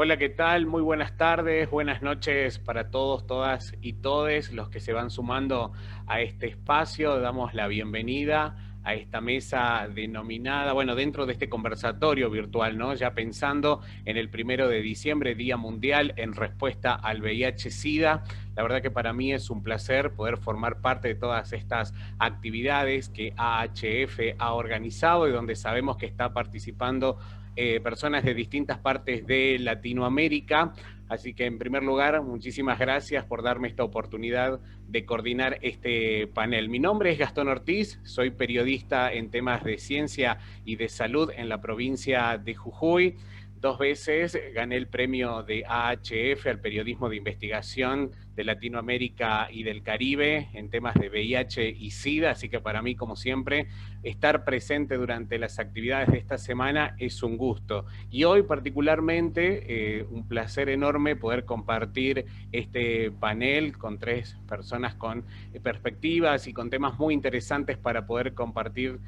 Hola, ¿qué tal? Muy buenas tardes, buenas noches para todos, todas y todes los que se van sumando a este espacio. Damos la bienvenida a esta mesa denominada, bueno, dentro de este conversatorio virtual, ¿no? Ya pensando en el 1 de diciembre, Día Mundial en respuesta al VIH-Sida. La verdad que para mí es un placer poder formar parte de todas estas actividades que AHF ha organizado y donde sabemos que está participando personas de distintas partes de Latinoamérica. Así que en primer lugar, muchísimas gracias por darme esta oportunidad de coordinar este panel. Mi nombre es Gastón Ortiz, soy periodista en temas de ciencia y de salud en la provincia de Jujuy. 2 veces gané el premio de AHF al periodismo de investigación de Latinoamérica y del Caribe en temas de VIH y SIDA, así que para mí, como siempre, estar presente durante las actividades de esta semana es un gusto. Y hoy particularmente, un placer enorme poder compartir este panel con 3 personas con perspectivas y con temas muy interesantes para poder compartir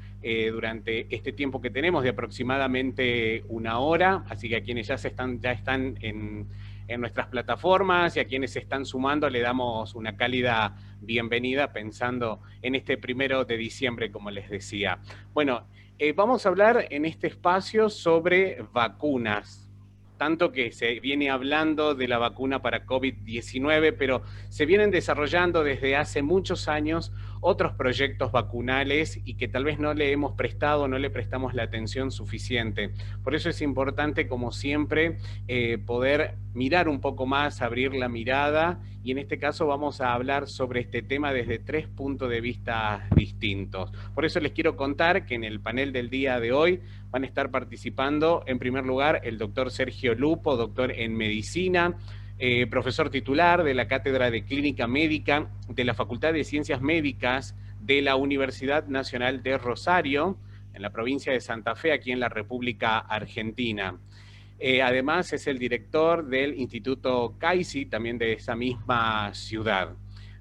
durante este tiempo que tenemos de aproximadamente 1 hora. Así que a quienes ya están en nuestras plataformas y a quienes se están sumando le damos una cálida bienvenida pensando en este 1 de diciembre, como les decía. Bueno, vamos a hablar en este espacio sobre vacunas. Tanto que se viene hablando de la vacuna para COVID-19, pero se vienen desarrollando desde hace muchos años otros proyectos vacunales y que tal vez no le hemos prestado, no le prestamos la atención suficiente. Por eso es importante, como siempre, poder mirar un poco más, abrir la mirada, y en este caso vamos a hablar sobre este tema desde 3 puntos de vista distintos. Por eso les quiero contar que en el panel del día de hoy van a estar participando, en primer lugar, el doctor Sergio Lupo, doctor en medicina, profesor titular de la Cátedra de Clínica Médica de la Facultad de Ciencias Médicas de la Universidad Nacional de Rosario, en la provincia de Santa Fe, aquí en la República Argentina. Además, es el director del Instituto CAICI, también de esa misma ciudad.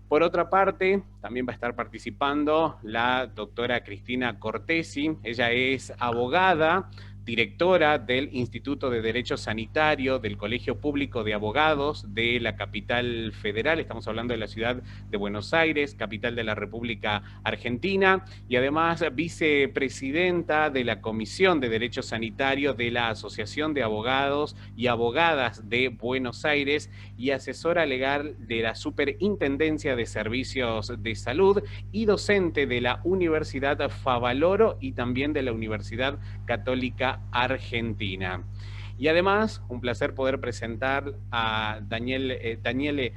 Por otra parte, también va a estar participando la doctora Cristina Cortesi. Ella es abogada, directora del Instituto de Derecho Sanitario del Colegio Público de Abogados de la capital federal. Estamos hablando de la ciudad de Buenos Aires, capital de la República Argentina, y además vicepresidenta de la Comisión de Derecho Sanitario de la Asociación de Abogados y Abogadas de Buenos Aires y asesora legal de la Superintendencia de Servicios de Salud y docente de la Universidad Favaloro y también de la Universidad Católica Argentina. Y además, un placer poder presentar a Daniele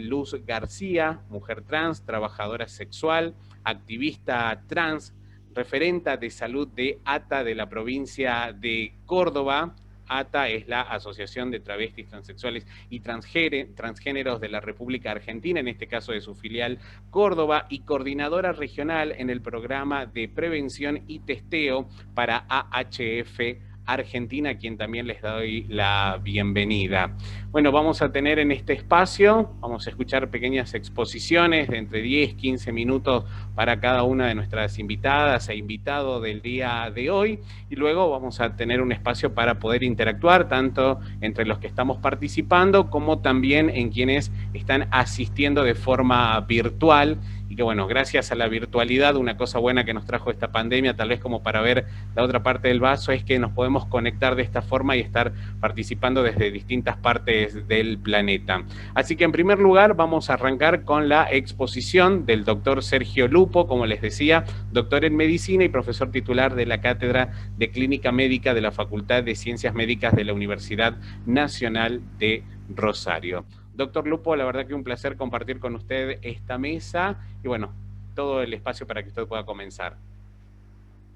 Luz García, mujer trans, trabajadora sexual, activista trans, referenta de salud de ATA de la provincia de Córdoba. ATA es la Asociación de Travestis, Transexuales y Transgéneros de la República Argentina, en este caso de su filial Córdoba, y coordinadora regional en el programa de prevención y testeo para AHF Argentina, a quien también les doy la bienvenida. Bueno, vamos a tener en este espacio, vamos a escuchar pequeñas exposiciones de entre 10, 15 minutos para cada una de nuestras invitadas e invitados del día de hoy, y luego vamos a tener un espacio para poder interactuar tanto entre los que estamos participando como también en quienes están asistiendo de forma virtual. Y que bueno, gracias a la virtualidad, una cosa buena que nos trajo esta pandemia, tal vez como para ver la otra parte del vaso, es que nos podemos conectar de esta forma y estar participando desde distintas partes del planeta. Así que en primer lugar vamos a arrancar con la exposición del doctor Sergio Lupo, como les decía, doctor en medicina y profesor titular de la Cátedra de Clínica Médica de la Facultad de Ciencias Médicas de la Universidad Nacional de Rosario. Doctor Lupo, la verdad que un placer compartir con usted esta mesa y bueno, todo el espacio para que usted pueda comenzar.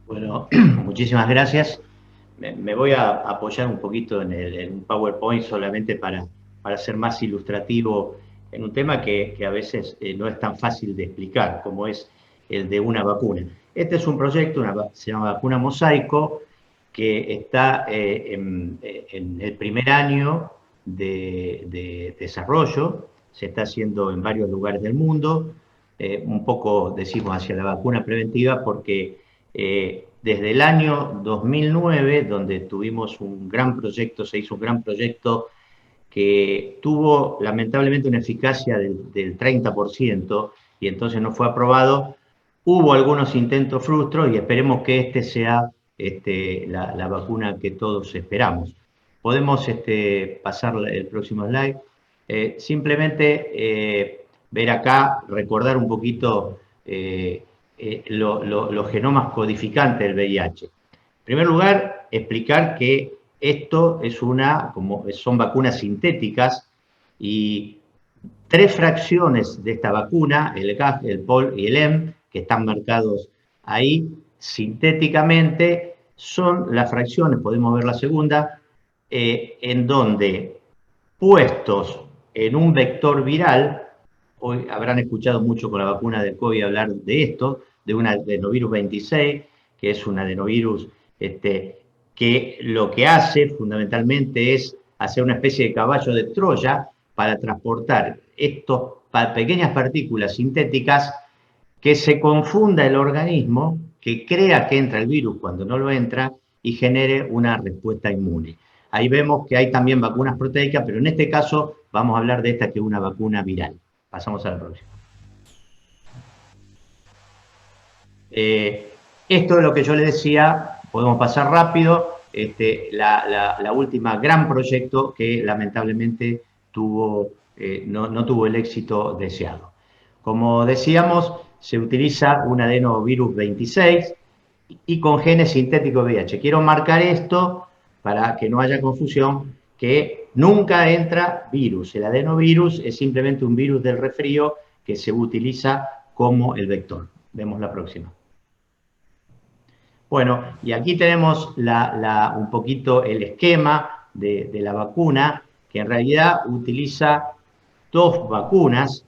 Bueno, muchísimas gracias. Me voy a apoyar un poquito en un PowerPoint solamente para ser más ilustrativo en un tema que a veces no es tan fácil de explicar, como es el de una vacuna. Este es un proyecto, se llama Vacuna Mosaico, que está en el primer año de desarrollo, se está haciendo en varios lugares del mundo, un poco decimos hacia la vacuna preventiva porque desde el año 2009, donde tuvimos un gran proyecto, se hizo un gran proyecto que tuvo lamentablemente una eficacia del 30% y entonces no fue aprobado. Hubo algunos intentos frustros y esperemos que este sea la vacuna que todos esperamos. Podemos pasar el próximo slide. Simplemente ver acá, recordar un poquito los genomas codificantes del VIH. En primer lugar, explicar que esto es son vacunas sintéticas y 3 fracciones de esta vacuna, el GAF, el POL y el EM, que están marcados ahí sintéticamente, son las fracciones, podemos ver la segunda, en donde puestos en un vector viral, hoy habrán escuchado mucho con la vacuna del COVID hablar de esto, de un adenovirus 26, que es un adenovirus que lo que hace fundamentalmente es hacer una especie de caballo de Troya para transportar estas pequeñas partículas sintéticas que se confunda el organismo, que crea que entra el virus cuando no lo entra y genere una respuesta inmune. Ahí vemos que hay también vacunas proteicas, pero en este caso vamos a hablar de esta que es una vacuna viral. Pasamos a la próxima. Esto es lo que yo les decía, podemos pasar rápido, la última gran proyecto que lamentablemente no tuvo el éxito deseado. Como decíamos, se utiliza un adenovirus 26 y con genes sintéticos VIH. Quiero marcar esto para que no haya confusión, que nunca entra virus. El adenovirus es simplemente un virus del resfrío que se utiliza como el vector. Vemos la próxima. Bueno, y aquí tenemos un poquito el esquema de la vacuna, que en realidad utiliza 2 vacunas,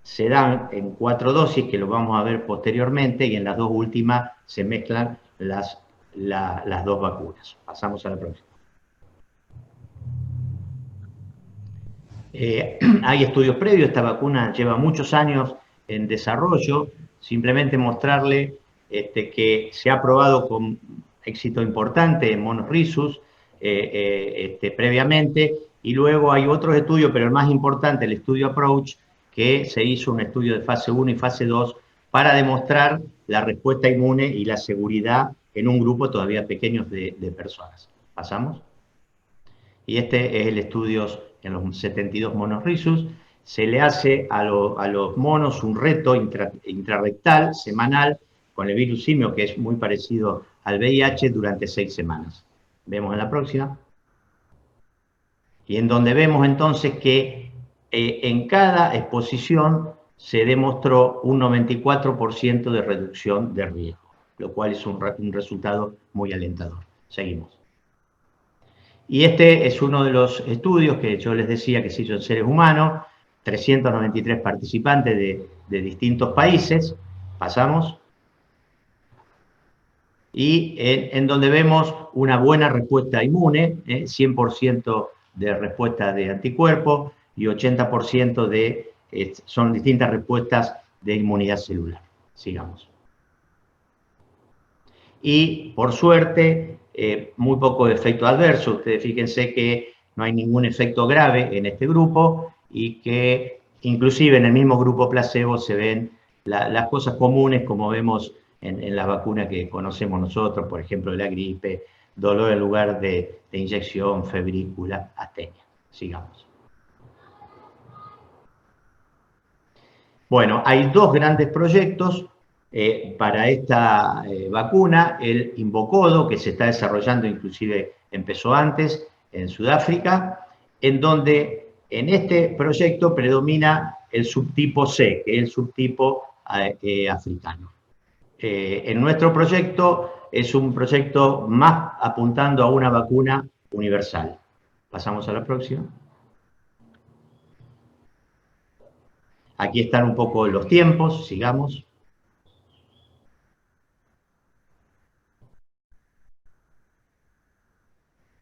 se dan en 4 dosis, que lo vamos a ver posteriormente, y en las 2 últimas se mezclan las 2 vacunas. Pasamos a la próxima. Hay estudios previos, esta vacuna lleva muchos años en desarrollo, simplemente mostrarle que se ha probado con éxito importante en monos rhesus previamente, y luego hay otros estudios, pero el más importante, el estudio Approach, que se hizo un estudio de fase 1 y fase 2 para demostrar la respuesta inmune y la seguridad en un grupo todavía pequeño de personas. ¿Pasamos? Y este es el estudio en los 72 monos rhesus. Se le hace a los monos un reto intrarrectal semanal con el virus simio, que es muy parecido al VIH, durante 6 semanas. Vemos en la próxima. Y en donde vemos entonces que en cada exposición se demostró un 94% de reducción de riesgo, lo cual es un resultado muy alentador. Seguimos. Y este es uno de los estudios que yo les decía que se hizo en seres humanos, 393 participantes de distintos países. Pasamos. Y en donde vemos una buena respuesta inmune, 100% de respuesta de anticuerpos y 80% son distintas respuestas de inmunidad celular. Sigamos. Y por suerte, muy poco efecto adverso. Ustedes fíjense que no hay ningún efecto grave en este grupo y que inclusive en el mismo grupo placebo se ven las cosas comunes, como vemos en las vacunas que conocemos nosotros, por ejemplo la gripe, dolor en lugar de inyección, febrícula, astenia. Sigamos. Bueno, hay 2 grandes proyectos para esta vacuna, el Invocodo, que se está desarrollando, inclusive empezó antes, en Sudáfrica, en donde en este proyecto predomina el subtipo C, que es el subtipo africano. En nuestro proyecto es un proyecto más apuntando a una vacuna universal. Pasamos a la próxima. Aquí están un poco los tiempos, sigamos.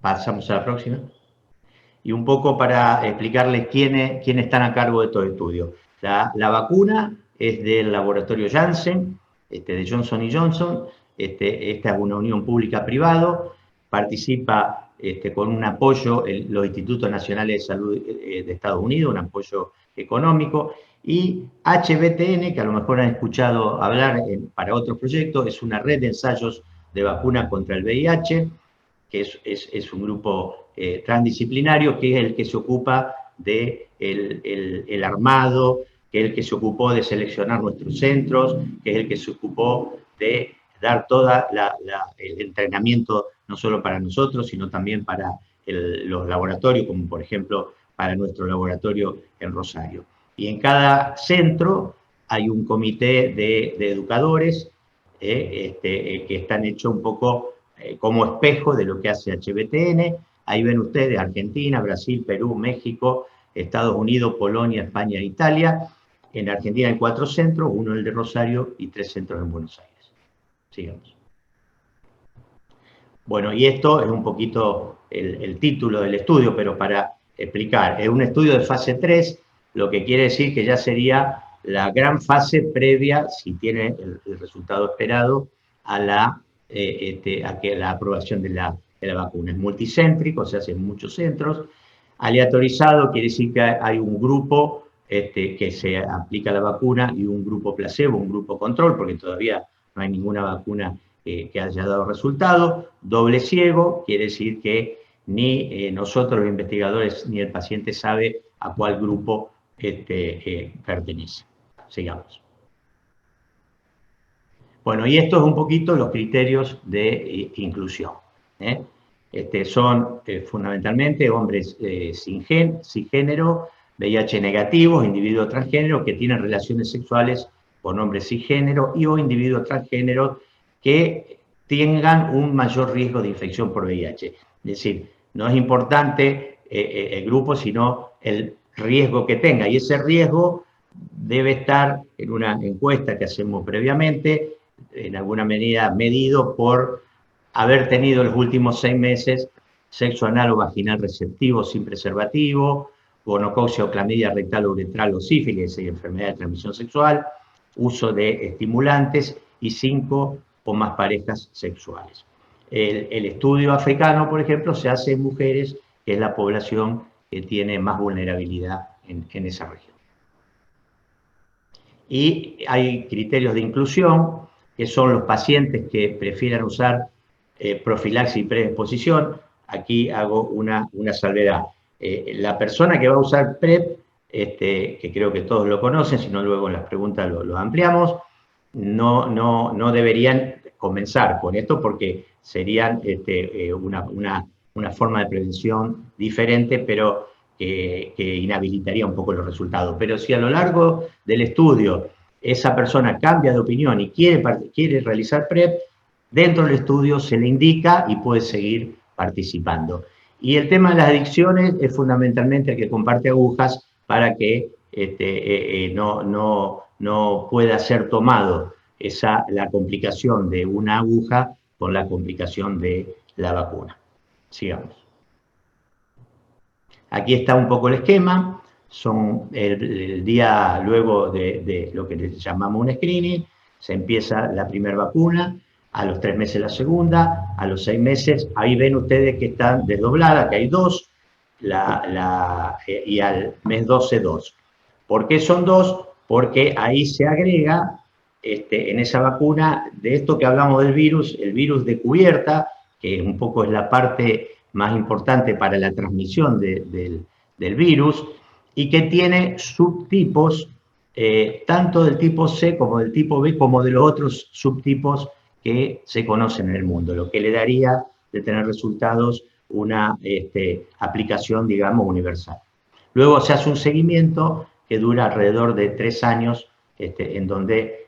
Pasamos a la próxima. Y un poco para explicarles quiénes están a cargo de todo el estudio. La vacuna es del laboratorio Janssen, de Johnson & Johnson, esta es una unión pública-privado, participa con un apoyo los Institutos Nacionales de Salud de Estados Unidos, un apoyo económico, y HBTN, que a lo mejor han escuchado hablar para otros proyectos, es una red de ensayos de vacuna contra el VIH, que es un grupo transdisciplinario, que es el que se ocupa del el armado, que es el que se ocupó de seleccionar nuestros centros, que es el que se ocupó de dar todo el entrenamiento, no solo para nosotros, sino también para los laboratorios, como por ejemplo para nuestro laboratorio en Rosario. Y en cada centro hay un comité de educadores que están hechos un poco como espejo de lo que hace HBTN. Ahí ven ustedes Argentina, Brasil, Perú, México, Estados Unidos, Polonia, España e Italia. En Argentina hay 4 centros, uno el de Rosario y 3 centros en Buenos Aires. Sigamos. Bueno, y esto es un poquito el título del estudio, pero para explicar, es un estudio de fase 3, lo que quiere decir que ya sería la gran fase previa, si tiene el resultado esperado, a la aprobación de la vacuna. Es multicéntrico, se hace en muchos centros. Aleatorizado quiere decir que hay un grupo que se aplica la vacuna y un grupo placebo, un grupo control, porque todavía no hay ninguna vacuna que haya dado resultado. Doble ciego quiere decir que ni nosotros los investigadores ni el paciente sabe a cuál grupo pertenece. Sigamos. Bueno, y esto es un poquito los criterios de inclusión. Son fundamentalmente hombres cisgénero, VIH negativos, individuos transgénero que tienen relaciones sexuales con hombres cisgénero y o individuos transgéneros que tengan un mayor riesgo de infección por VIH. Es decir, no es importante el grupo, sino el riesgo que tenga. Y ese riesgo debe estar en una encuesta que hacemos previamente, en alguna medida medido por haber tenido los últimos 6 meses sexo anal o vaginal receptivo sin preservativo, gonococcia o clamidia rectal o uretral o sífilis y enfermedad de transmisión sexual, uso de estimulantes y 5 o más parejas sexuales. El estudio africano, por ejemplo, se hace en mujeres, que es la población que tiene más vulnerabilidad en esa región. Y hay criterios de inclusión, que son los pacientes que prefieran usar profilaxis y predisposición. Aquí hago una salvedad. La persona que va a usar PrEP, que creo que todos lo conocen, si no luego en las preguntas lo ampliamos, no deberían comenzar con esto porque serían una forma de prevención diferente, pero que inhabilitaría un poco los resultados. Pero si a lo largo del estudio esa persona cambia de opinión y quiere realizar PrEP, dentro del estudio se le indica y puede seguir participando. Y el tema de las adicciones es fundamentalmente el que comparte agujas para que no pueda ser tomado la complicación de una aguja por la complicación de la vacuna. Sigamos. Aquí está un poco el esquema. Son el día luego de lo que llamamos un screening, se empieza la primera vacuna, a los 3 meses la segunda, a los 6 meses, ahí ven ustedes que están desdobladas, que hay 2, y al mes 12, 2. ¿Por qué son 2? Porque ahí se agrega en esa vacuna, de esto que hablamos del virus, el virus de cubierta, que un poco es la parte más importante para la transmisión del virus, y que tiene subtipos, tanto del tipo C como del tipo B, como de los otros subtipos que se conocen en el mundo, lo que le daría de tener resultados una aplicación, digamos, universal. Luego se hace un seguimiento que dura alrededor de 3 años, en donde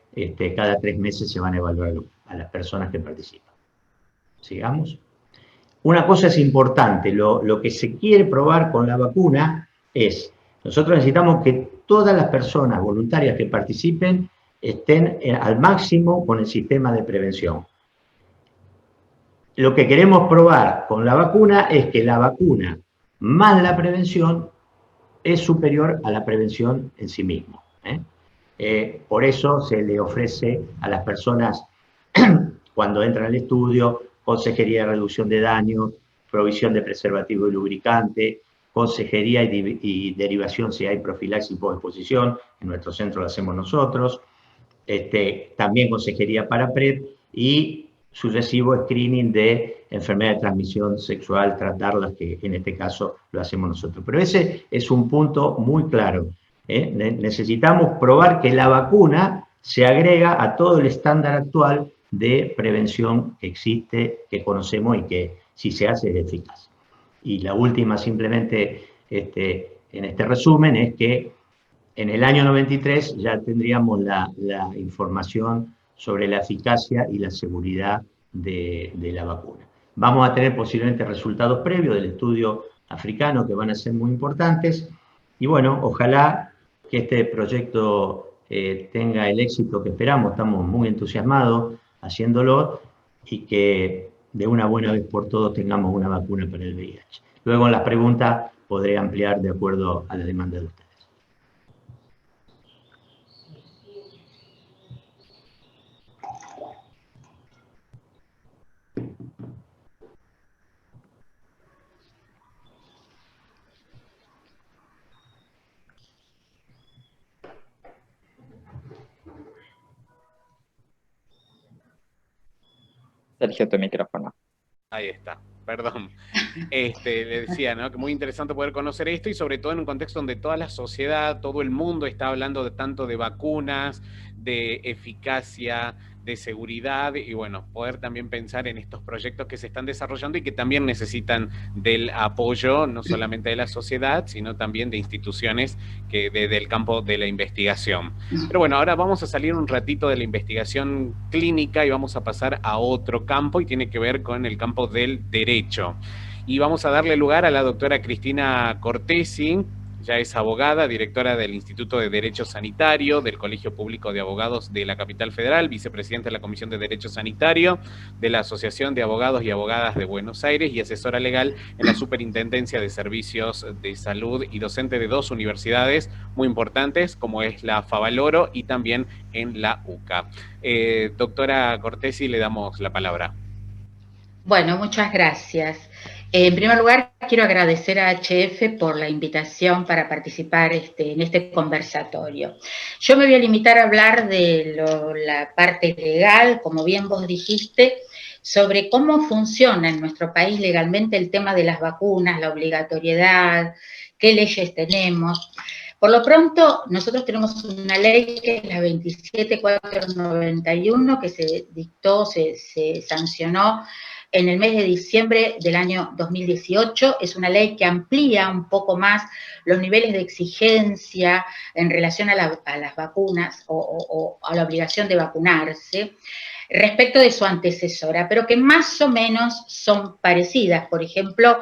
cada 3 meses se van a evaluar a las personas que participan. Sigamos. Una cosa es importante, lo que se quiere probar con la vacuna es, nosotros necesitamos que todas las personas voluntarias que participen estén al máximo con el sistema de prevención. Lo que queremos probar con la vacuna es que la vacuna más la prevención es superior a la prevención en sí mismo. Por eso se le ofrece a las personas cuando entra al estudio, consejería de reducción de daño, provisión de preservativo y lubricante, consejería y derivación si hay profilaxis por exposición, en nuestro centro lo hacemos nosotros, también consejería para PrEP y sucesivo screening de enfermedad de transmisión sexual, tratarlas, que en este caso lo hacemos nosotros. Pero ese es un punto muy claro. Necesitamos probar que la vacuna se agrega a todo el estándar actual de prevención que existe, que conocemos y que si se hace es eficaz. Y la última simplemente en este resumen es que en el año 93 ya tendríamos la información sobre la eficacia y la seguridad de la vacuna. Vamos a tener posiblemente resultados previos del estudio africano que van a ser muy importantes. Y bueno, ojalá que este proyecto tenga el éxito que esperamos. Estamos muy entusiasmados haciéndolo y que de una buena vez por todos tengamos una vacuna para el VIH. Luego en las preguntas podré ampliar de acuerdo a la demanda de ustedes. Sergio, tu micrófono. Ahí está, perdón. Le decía, ¿no? Que muy interesante poder conocer esto y sobre todo en un contexto donde toda la sociedad, todo el mundo está hablando de tanto de vacunas, de eficacia, de seguridad y bueno, poder también pensar en estos proyectos que se están desarrollando y que también necesitan del apoyo, no solamente de la sociedad, sino también de instituciones que del campo de la investigación. Pero bueno, ahora vamos a salir un ratito de la investigación clínica y vamos a pasar a otro campo y tiene que ver con el campo del derecho. Y vamos a darle lugar a la doctora Cristina Cortesi, ya es abogada, directora del Instituto de Derecho Sanitario, del Colegio Público de Abogados de la Capital Federal, vicepresidenta de la Comisión de Derecho Sanitario, de la Asociación de Abogados y Abogadas de Buenos Aires y asesora legal en la Superintendencia de Servicios de Salud y docente de 2 universidades muy importantes, como es la Favaloro y también en la UCA. Doctora Cortesi, le damos la palabra. Bueno, muchas gracias. En primer lugar, quiero agradecer a HF por la invitación para participar en este conversatorio. Yo me voy a limitar a hablar de la parte legal, como bien vos dijiste, sobre cómo funciona en nuestro país legalmente el tema de las vacunas, la obligatoriedad, qué leyes tenemos. Por lo pronto, nosotros tenemos una ley que es la 27491, que se dictó, se sancionó en el mes de diciembre del año 2018. Es una ley que amplía un poco más los niveles de exigencia en relación a las vacunas o a la obligación de vacunarse respecto de su antecesora, pero que más o menos son parecidas. Por ejemplo,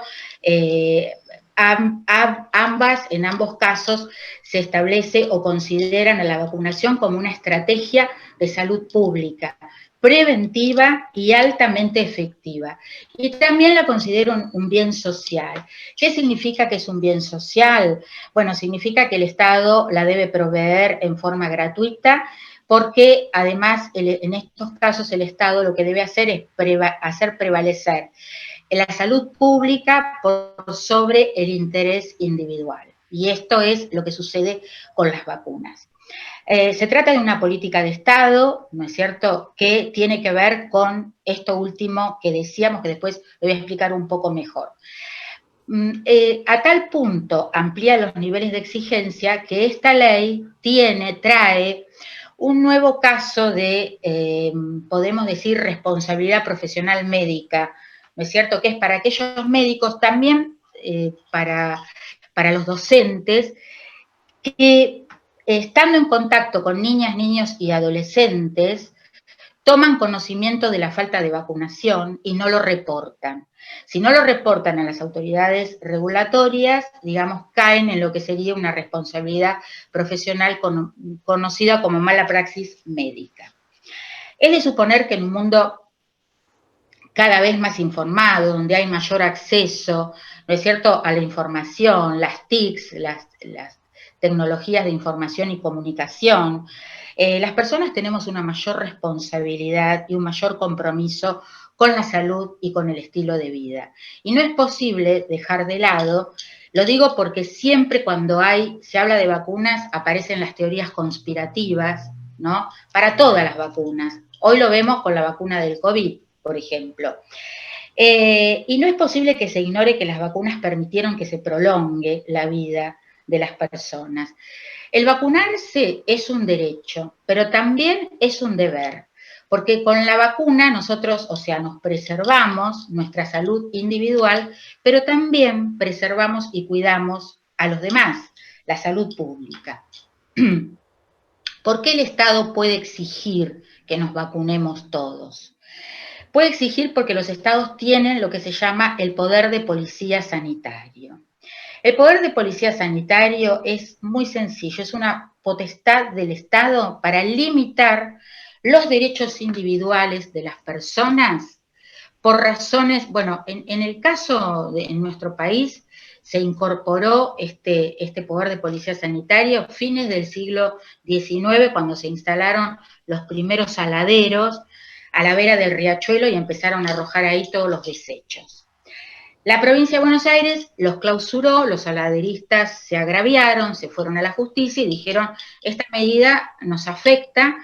ambas, en ambos casos, se establece o consideran a la vacunación como una estrategia de salud pública, preventiva y altamente efectiva. Y también la considero un bien social. ¿Qué significa que es un bien social? Bueno, significa que el Estado la debe proveer en forma gratuita, porque además en estos casos el Estado lo que debe hacer es hacer prevalecer la salud pública por sobre el interés individual. Y esto es lo que sucede con las vacunas. Se trata de una política de Estado, ¿no es cierto?, que tiene que ver con esto último que decíamos, que después lo voy a explicar un poco mejor. A tal punto amplía los niveles de exigencia que esta ley trae un nuevo caso de, podemos decir, responsabilidad profesional médica, ¿no es cierto?, que es para aquellos médicos, también para los docentes, que estando en contacto con niñas, niños y adolescentes, toman conocimiento de la falta de vacunación y no lo reportan. Si no lo reportan a las autoridades regulatorias, digamos, caen en lo que sería una responsabilidad profesional conocida como mala praxis médica. Es de suponer que en un mundo cada vez más informado, donde hay mayor acceso, ¿no es cierto?, a la información, las TICs, las tecnologías de información y comunicación, las personas tenemos una mayor responsabilidad y un mayor compromiso con la salud y con el estilo de vida. Y no es posible dejar de lado, lo digo porque siempre cuando se habla de vacunas aparecen las teorías conspirativas, ¿no? Para todas las vacunas. Hoy lo vemos con la vacuna del COVID, por ejemplo. Y no es posible que se ignore que las vacunas permitieron que se prolongue la vida de las personas. El vacunarse es un derecho, pero también es un deber, porque con la vacuna nosotros, o sea, nos preservamos nuestra salud individual, pero también preservamos y cuidamos a los demás, la salud pública. ¿Por qué el Estado puede exigir que nos vacunemos todos? Puede exigir porque los estados tienen lo que se llama el poder de policía sanitario. El poder de policía sanitario es muy sencillo, es una potestad del Estado para limitar los derechos individuales de las personas por razones, bueno, en el caso en nuestro país se incorporó este poder de policía sanitario a fines del siglo XIX, cuando se instalaron los primeros saladeros a la vera del riachuelo y empezaron a arrojar ahí todos los desechos. La provincia de Buenos Aires los clausuró, los saladeristas se agraviaron, se fueron a la justicia y dijeron, esta medida nos afecta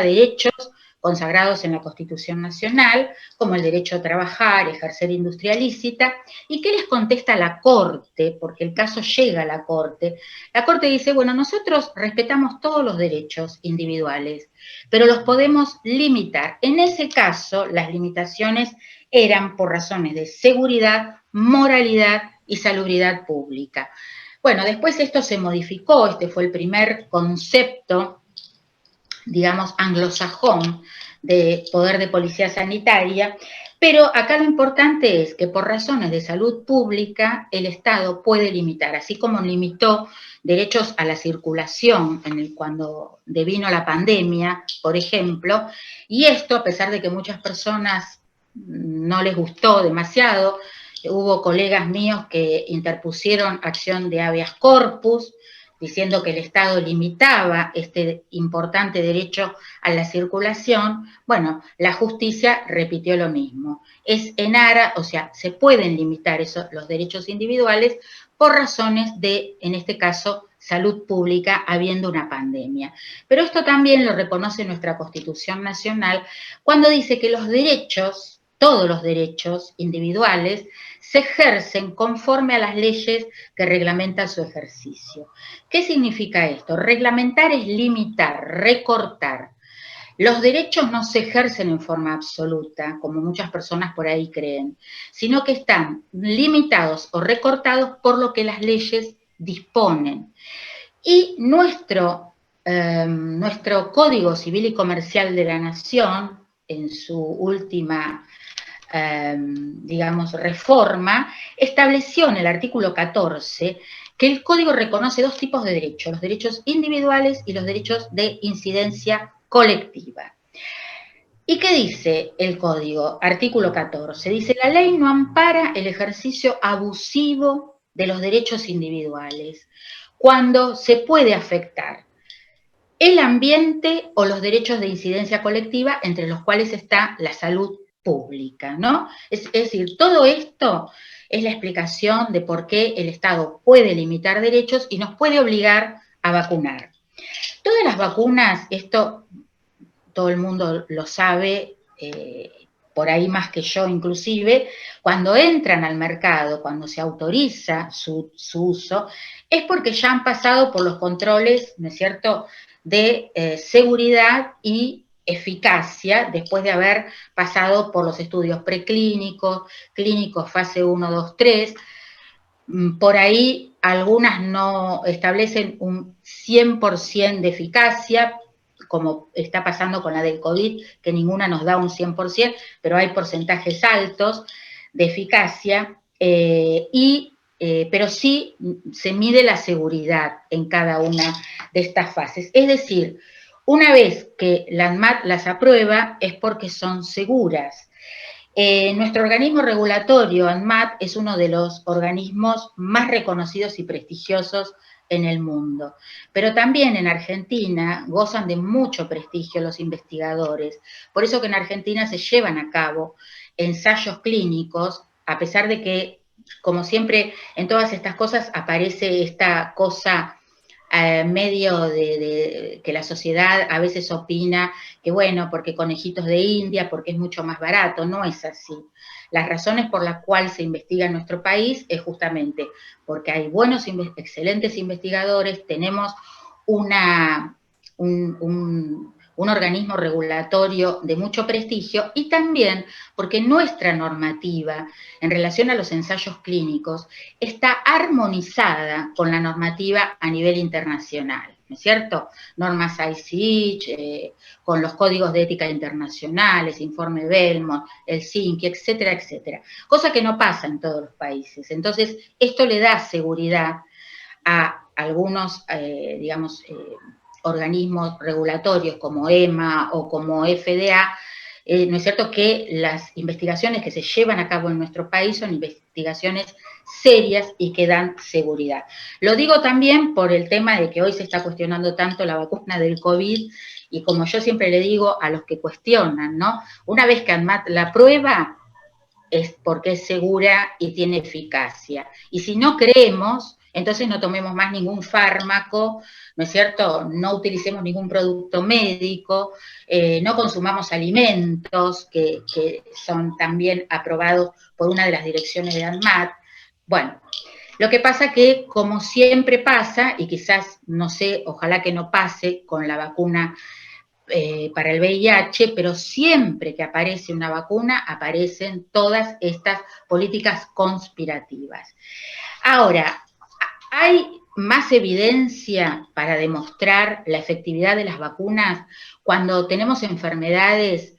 derechos consagrados en la Constitución Nacional, como el derecho a trabajar, ejercer industria lícita. ¿Y qué les contesta la Corte? Porque el caso llega a la Corte. La Corte dice, bueno, nosotros respetamos todos los derechos individuales, pero los podemos limitar. En ese caso, las limitaciones eran por razones de seguridad, moralidad y salubridad pública. Bueno, después esto se modificó, este fue el primer concepto, digamos, anglosajón de poder de policía sanitaria, pero acá lo importante es que por razones de salud pública el Estado puede limitar, así como limitó derechos a la circulación cuando devino la pandemia, por ejemplo, y esto a pesar de que muchas personas no les gustó demasiado, hubo colegas míos que interpusieron acción de habeas corpus, diciendo que el Estado limitaba este importante derecho a la circulación. Bueno, la justicia repitió lo mismo. Es en aras, o sea, se pueden limitar los derechos individuales por razones de, en este caso, salud pública, habiendo una pandemia. Pero esto también lo reconoce nuestra Constitución Nacional cuando dice que los derechos, todos los derechos individuales, se ejercen conforme a las leyes que reglamentan su ejercicio. ¿Qué significa esto? Reglamentar es limitar, recortar. Los derechos no se ejercen en forma absoluta, como muchas personas por ahí creen, sino que están limitados o recortados por lo que las leyes disponen. Y nuestro Código Civil y Comercial de la Nación, en su última digamos, reforma, estableció en el artículo 14 que el Código reconoce dos tipos de derechos, los derechos individuales y los derechos de incidencia colectiva. ¿Y qué dice el Código? Artículo 14, dice, la ley no ampara el ejercicio abusivo de los derechos individuales cuando se puede afectar el ambiente o los derechos de incidencia colectiva, entre los cuales está la salud pública, ¿no? Es decir, todo esto es la explicación de por qué el Estado puede limitar derechos y nos puede obligar a vacunar. Todas las vacunas, esto todo el mundo lo sabe, por ahí más que yo inclusive, cuando entran al mercado, cuando se autoriza su uso, es porque ya han pasado por los controles, ¿no es cierto?, de seguridad y eficacia después de haber pasado por los estudios preclínicos, clínicos fase 1, 2, 3. Por ahí algunas no establecen un 100% de eficacia, como está pasando con la del COVID, que ninguna nos da un 100%, pero hay porcentajes altos de eficacia, pero sí se mide la seguridad en cada una de estas fases. Es decir, una vez que la ANMAT las aprueba es porque son seguras. Nuestro organismo regulatorio, ANMAT, es uno de los organismos más reconocidos y prestigiosos en el mundo. Pero también en Argentina gozan de mucho prestigio los investigadores. Por eso que en Argentina se llevan a cabo ensayos clínicos, a pesar de que, como siempre, en todas estas cosas aparece esta cosa medio de que la sociedad a veces opina que bueno, porque conejitos de India, porque es mucho más barato. No es así. Las razones por las cuales se investiga en nuestro país es justamente porque hay buenos, excelentes investigadores, tenemos un organismo regulatorio de mucho prestigio y también porque nuestra normativa en relación a los ensayos clínicos está armonizada con la normativa a nivel internacional, ¿no es cierto? Normas ICH, con los códigos de ética internacionales, informe Belmont, el CINCI, etcétera, etcétera. Cosa que no pasa en todos los países. Entonces, esto le da seguridad a algunos, organismos regulatorios como EMA o como FDA, ¿no es cierto?, que las investigaciones que se llevan a cabo en nuestro país son investigaciones serias y que dan seguridad. Lo digo también por el tema de que hoy se está cuestionando tanto la vacuna del COVID, y como yo siempre le digo a los que cuestionan, ¿no? Una vez que ANMAT la prueba, es porque es segura y tiene eficacia. Y si no creemos, entonces no tomemos más ningún fármaco, ¿no es cierto? No utilicemos ningún producto médico, no consumamos alimentos que son también aprobados por una de las direcciones de ANMAT. Bueno, lo que pasa que, como siempre pasa, y quizás, no sé, ojalá que no pase con la vacuna para el VIH, pero siempre que aparece una vacuna, aparecen todas estas políticas conspirativas. Ahora, ¿hay más evidencia para demostrar la efectividad de las vacunas cuando tenemos enfermedades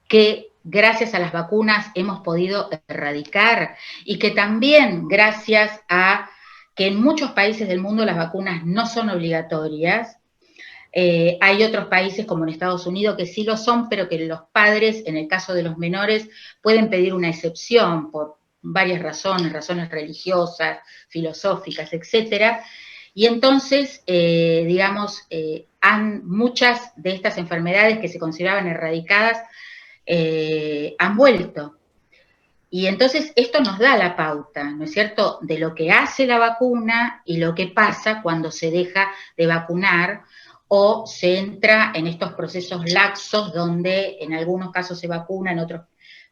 que gracias a las vacunas hemos podido erradicar y que también gracias a que en muchos países del mundo las vacunas no son obligatorias? Hay otros países como en Estados Unidos que sí lo son, pero que los padres, en el caso de los menores, pueden pedir una excepción por varias razones, razones religiosas, filosóficas, etcétera. Y entonces, muchas de estas enfermedades que se consideraban erradicadas han vuelto. Y entonces esto nos da la pauta, ¿no es cierto?, de lo que hace la vacuna y lo que pasa cuando se deja de vacunar o se entra en estos procesos laxos donde en algunos casos se vacuna, en otros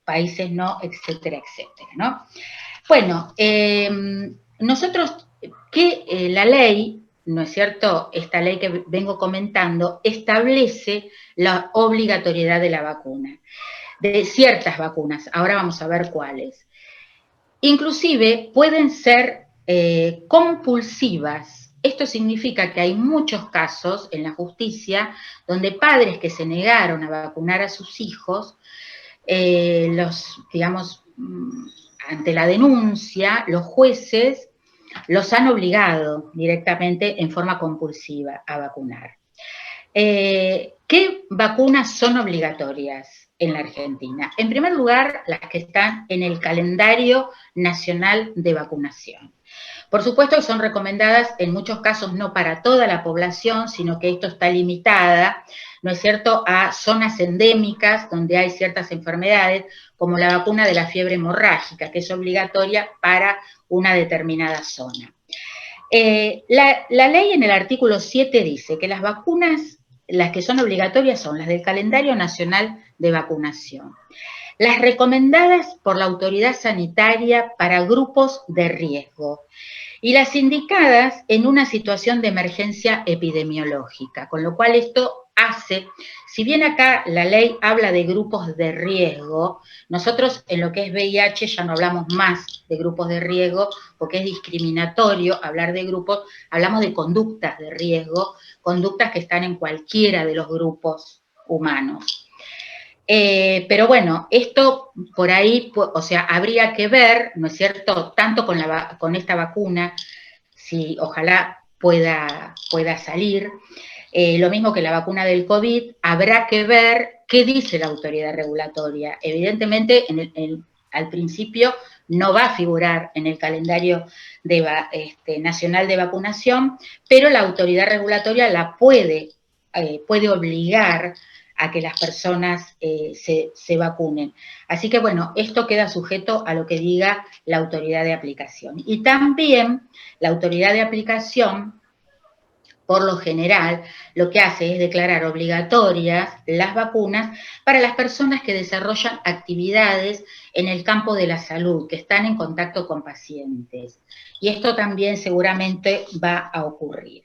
países no, etcétera, etcétera, ¿no? Bueno, nosotros, la ley, ¿no es cierto?, esta ley que vengo comentando, establece la obligatoriedad de la vacuna, de ciertas vacunas, ahora vamos a ver cuáles. Inclusive pueden ser compulsivas. Esto significa que hay muchos casos en la justicia donde padres que se negaron a vacunar a sus hijos, ante la denuncia, los jueces los han obligado directamente en forma compulsiva a vacunar. ¿Qué vacunas son obligatorias en la Argentina? En primer lugar, las que están en el calendario nacional de vacunación. Por supuesto que son recomendadas en muchos casos no para toda la población, sino que esto está limitada, ¿no es cierto?, a zonas endémicas donde hay ciertas enfermedades, como la vacuna de la fiebre hemorrágica, que es obligatoria para una determinada zona. La ley en el artículo 7 dice que las vacunas, las que son obligatorias son las del calendario nacional de vacunación, las recomendadas por la autoridad sanitaria para grupos de riesgo y las indicadas en una situación de emergencia epidemiológica, con lo cual esto hace, si bien acá la ley habla de grupos de riesgo, nosotros en lo que es VIH ya no hablamos más de grupos de riesgo porque es discriminatorio hablar de grupos, hablamos de conductas de riesgo, conductas que están en cualquiera de los grupos humanos. Pero bueno, esto por ahí, o sea, habría que ver, ¿no es cierto?, tanto con esta vacuna, si ojalá pueda salir, lo mismo que la vacuna del COVID, habrá que ver qué dice la autoridad regulatoria. Evidentemente, al principio no va a figurar en el calendario nacional de vacunación, pero la autoridad regulatoria la puede obligar a que las personas se vacunen. Así que, bueno, esto queda sujeto a lo que diga la autoridad de aplicación. Y también la autoridad de aplicación, por lo general, lo que hace es declarar obligatorias las vacunas para las personas que desarrollan actividades en el campo de la salud, que están en contacto con pacientes. Y esto también seguramente va a ocurrir.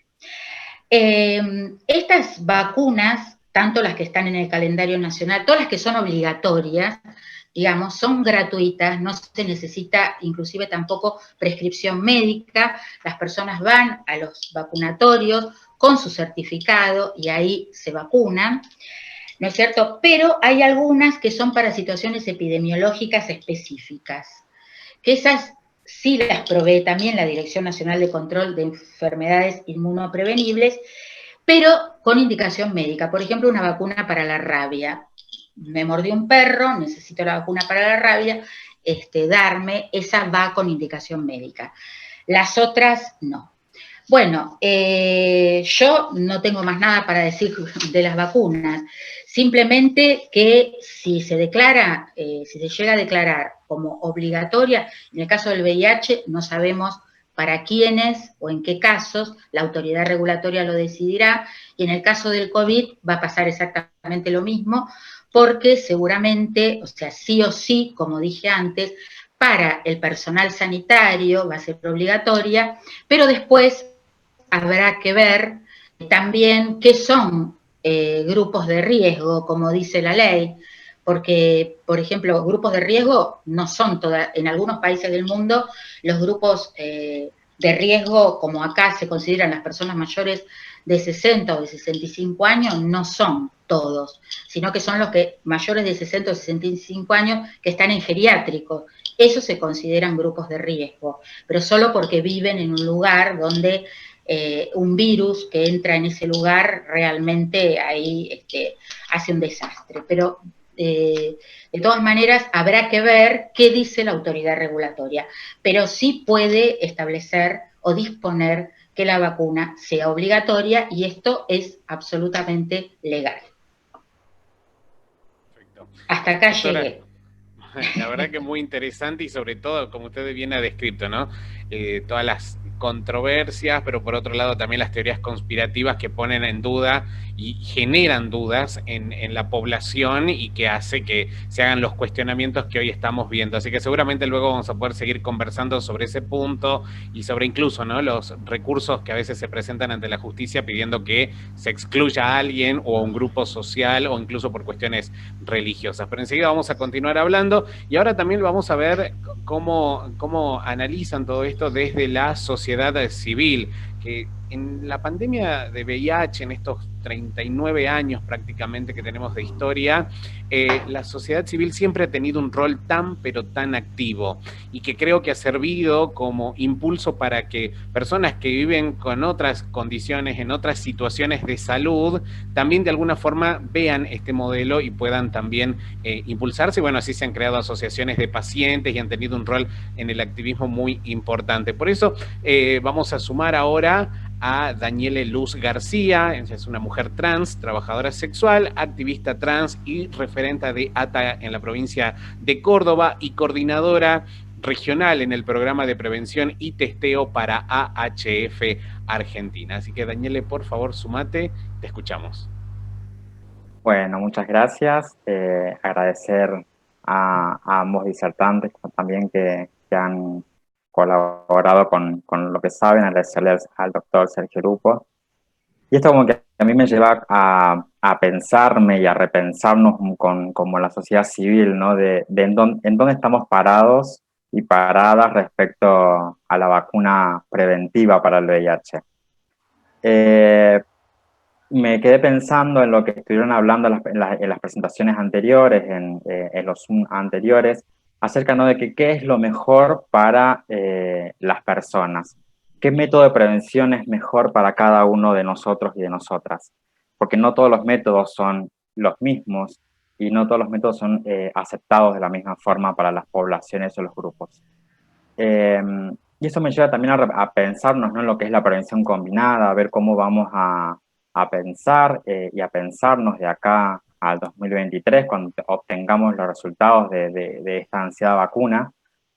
Estas vacunas, tanto las que están en el calendario nacional, todas las que son obligatorias, digamos, son gratuitas, no se necesita inclusive tampoco prescripción médica, las personas van a los vacunatorios con su certificado y ahí se vacunan, ¿no es cierto? Pero hay algunas que son para situaciones epidemiológicas específicas, que esas sí las provee también la Dirección Nacional de Control de Enfermedades Inmunoprevenibles, pero con indicación médica. Por ejemplo, una vacuna para la rabia. Me mordió un perro, necesito la vacuna para la rabia, darme, esa va con indicación médica. Las otras, no. Bueno, yo no tengo más nada para decir de las vacunas, simplemente que si se declara, si se llega a declarar como obligatoria, en el caso del VIH no sabemos para quiénes o en qué casos, la autoridad regulatoria lo decidirá, y en el caso del COVID va a pasar exactamente lo mismo, porque seguramente, o sea, sí o sí, como dije antes, para el personal sanitario va a ser obligatoria, pero después habrá que ver también qué son grupos de riesgo, como dice la ley, porque, por ejemplo, grupos de riesgo no son todas, en algunos países del mundo, los grupos de riesgo, como acá se consideran las personas mayores de 60 o de 65 años, no son todos, sino que son los que mayores de 60 o 65 años que están en geriátricos. Esos se consideran grupos de riesgo, pero solo porque viven en un lugar donde un virus que entra en ese lugar realmente ahí hace un desastre. Pero de todas maneras habrá que ver qué dice la autoridad regulatoria, pero sí puede establecer o disponer que la vacuna sea obligatoria y esto es absolutamente legal. Perfecto. Hasta acá Doctora, llegué. la verdad que muy interesante y sobre todo, como usted bien ha descrito, ¿no? Todas las controversias, pero por otro lado también las teorías conspirativas que ponen en duda y generan dudas en la población y que hace que se hagan los cuestionamientos que hoy estamos viendo. Así que seguramente luego vamos a poder seguir conversando sobre ese punto y sobre incluso, ¿no?, los recursos que a veces se presentan ante la justicia pidiendo que se excluya a alguien o a un grupo social o incluso por cuestiones religiosas. Pero enseguida vamos a continuar hablando y ahora también vamos a ver cómo analizan todo esto desde la sociedad civil, que en la pandemia de VIH, en estos 39 años prácticamente que tenemos de historia, la sociedad civil siempre ha tenido un rol tan pero tan activo y que creo que ha servido como impulso para que personas que viven con otras condiciones, en otras situaciones de salud, también de alguna forma vean este modelo y puedan también impulsarse. Bueno, así se han creado asociaciones de pacientes y han tenido un rol en el activismo muy importante. Por eso vamos a sumar ahora a Daniele Luz García. Ella es una mujer trans, trabajadora sexual, activista trans y referente de ATA en la provincia de Córdoba y coordinadora regional en el programa de prevención y testeo para AHF Argentina. Así que Daniele, por favor, sumate, te escuchamos. Bueno, muchas gracias. Agradecer a ambos disertantes también que han colaborado con lo que saben, agradecerle al doctor Sergio Lupo. Y esto como que a mí me lleva a pensarme y a repensarnos como la sociedad civil, ¿no? De en dónde estamos parados y paradas respecto a la vacuna preventiva para el VIH. Me quedé pensando en lo que estuvieron hablando en las presentaciones anteriores, en los Zoom anteriores, acerca, ¿no?, de qué es lo mejor para las personas. ¿Qué método de prevención es mejor para cada uno de nosotros y de nosotras? Porque no todos los métodos son los mismos y no todos los métodos son aceptados de la misma forma para las poblaciones o los grupos. Y eso me lleva también a pensarnos, ¿no?, en lo que es la prevención combinada, a ver cómo vamos a pensar y a pensarnos de acá al 2023, cuando obtengamos los resultados de esta ansiada vacuna,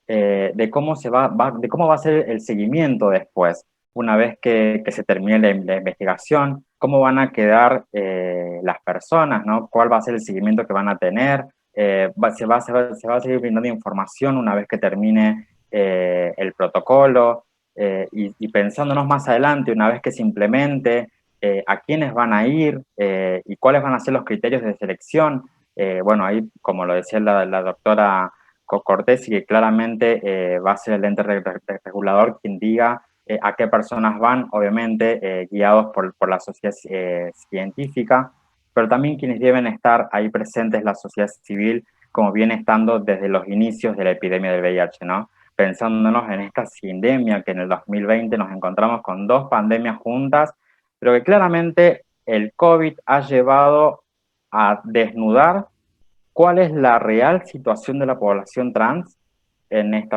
de cómo de cómo va a ser el seguimiento después, una vez que se termine la investigación, cómo van a quedar las personas, ¿no? ¿Cuál va a ser el seguimiento que van a tener? Se va a seguir brindando información una vez que termine el protocolo, y pensándonos más adelante, una vez que se implemente, a quiénes van a ir y cuáles van a ser los criterios de selección. Bueno, ahí, como lo decía la doctora Cortés, y que claramente va a ser el ente regulador quien diga a qué personas van, obviamente guiados por la sociedad científica, pero también quienes deben estar ahí presentes la sociedad civil, como viene estando desde los inicios de la epidemia del VIH, ¿no? Pensándonos en esta sindemia que en el 2020 nos encontramos con 2 pandemias juntas, pero que claramente el COVID ha llevado a desnudar cuál es la real situación de la población trans en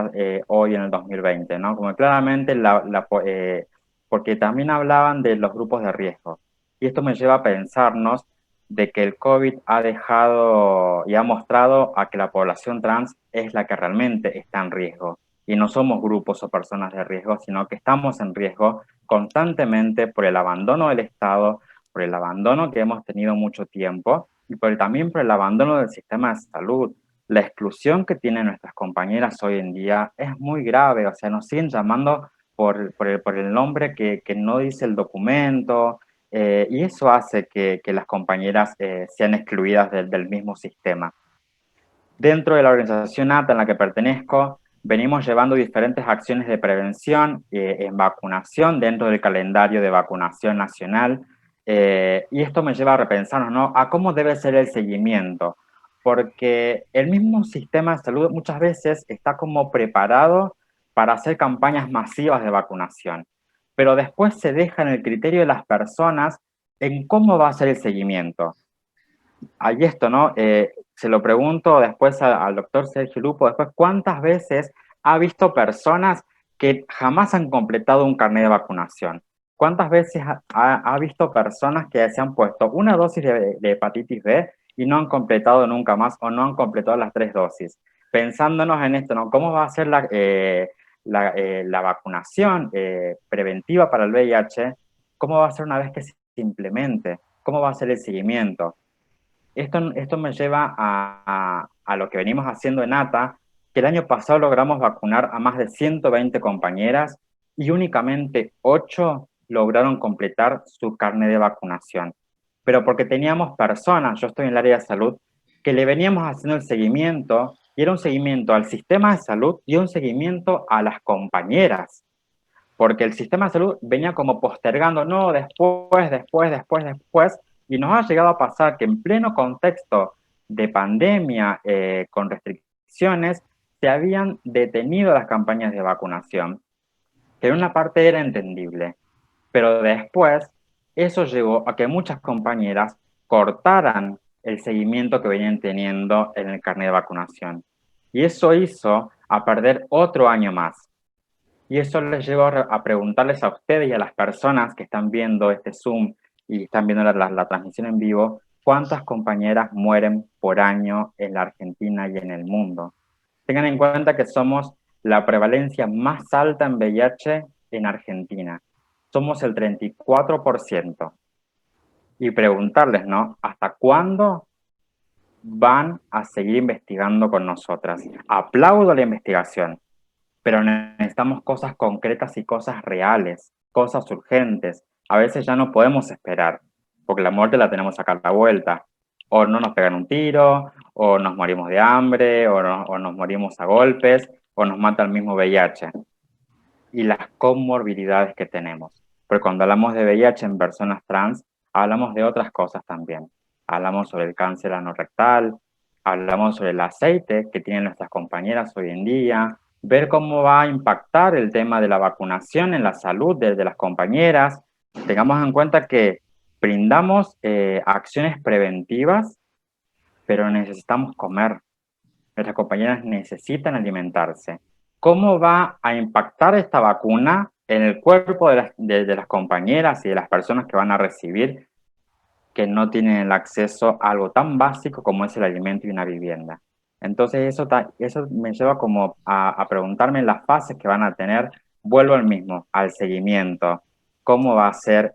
hoy en el 2020, ¿no? Como claramente, porque también hablaban de los grupos de riesgo. Y esto me lleva a pensarnos de que el COVID ha dejado y ha mostrado a que la población trans es la que realmente está en riesgo. Y no somos grupos o personas de riesgo, sino que estamos en riesgo constantemente por el abandono del Estado, por el abandono que hemos tenido mucho tiempo y también por el abandono del sistema de salud. La exclusión que tienen nuestras compañeras hoy en día es muy grave, o sea, nos siguen llamando por el nombre que no dice el documento, y eso hace que las compañeras sean excluidas del mismo sistema. Dentro de la organización ATA en la que pertenezco, venimos llevando diferentes acciones de prevención en vacunación dentro del calendario de vacunación nacional, y esto me lleva a repensarnos, ¿no?, a cómo debe ser el seguimiento, porque el mismo sistema de salud muchas veces está como preparado para hacer campañas masivas de vacunación, pero después se deja en el criterio de las personas en cómo va a ser el seguimiento. Hay esto, ¿no? Se lo pregunto después al doctor Sergio Lupo, después, ¿cuántas veces ha visto personas que jamás han completado un carnet de vacunación? ¿Cuántas veces ha visto personas que se han puesto una dosis de hepatitis B y no han completado nunca más o no han completado las 3 dosis? Pensándonos en esto, ¿no? ¿Cómo va a ser la vacunación preventiva para el VIH? ¿Cómo va a ser una vez que se implemente? ¿Cómo va a ser el seguimiento? Esto me lleva a lo que venimos haciendo en ATA, que el año pasado logramos vacunar a más de 120 compañeras y únicamente 8 lograron completar su carnet de vacunación. Pero porque teníamos personas, yo estoy en el área de salud, que le veníamos haciendo el seguimiento, y era un seguimiento al sistema de salud y un seguimiento a las compañeras. Porque el sistema de salud venía como postergando, no, después, y nos ha llegado a pasar que en pleno contexto de pandemia, con restricciones, se habían detenido las campañas de vacunación, que en una parte era entendible, pero después eso llevó a que muchas compañeras cortaran el seguimiento que venían teniendo en el carnet de vacunación. Y eso hizo a perder otro año más. Y eso les llevo a preguntarles a ustedes y a las personas que están viendo este Zoom y están viendo la transmisión en vivo, ¿cuántas compañeras mueren por año en la Argentina y en el mundo? Tengan en cuenta que somos la prevalencia más alta en VIH en Argentina. Somos el 34%. Y preguntarles, ¿no?, ¿hasta cuándo van a seguir investigando con nosotras? Aplaudo la investigación, pero necesitamos cosas concretas y cosas reales, cosas urgentes. A veces ya no podemos esperar, porque la muerte la tenemos acá a la vuelta. O no nos pegan un tiro, o nos morimos de hambre, o nos morimos a golpes, o nos mata el mismo VIH. Y las comorbilidades que tenemos. Porque cuando hablamos de VIH en personas trans, hablamos de otras cosas también. Hablamos sobre el cáncer anorrectal, hablamos sobre el aceite que tienen nuestras compañeras hoy en día, ver cómo va a impactar el tema de la vacunación en la salud de las compañeras. Tengamos en cuenta que brindamos acciones preventivas, pero necesitamos comer. Nuestras compañeras necesitan alimentarse. ¿Cómo va a impactar esta vacuna en el cuerpo de las compañeras y de las personas que van a recibir, que no tienen el acceso a algo tan básico como es el alimento y una vivienda? Entonces eso me lleva como a preguntarme las fases que van a tener. Vuelvo al mismo, al seguimiento. ¿Cómo va a ser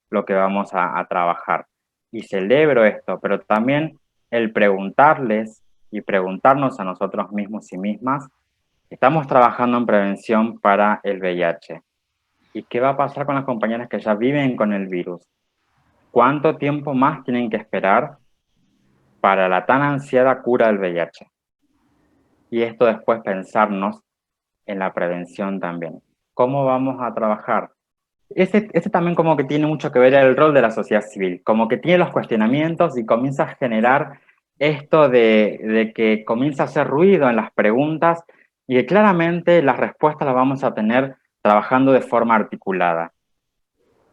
lo que vamos a trabajar? Y celebro esto, pero también el preguntarles y preguntarnos a nosotros mismos y mismas, estamos trabajando en prevención para el VIH. ¿Y qué va a pasar con las compañeras que ya viven con el virus? ¿Cuánto tiempo más tienen que esperar para la tan ansiada cura del VIH? Y esto después pensarnos en la prevención también. ¿Cómo vamos a trabajar? Ese también como que tiene mucho que ver el rol de la sociedad civil, como que tiene los cuestionamientos y comienza a generar esto de que comienza a hacer ruido en las preguntas y que claramente las respuestas las vamos a tener trabajando de forma articulada.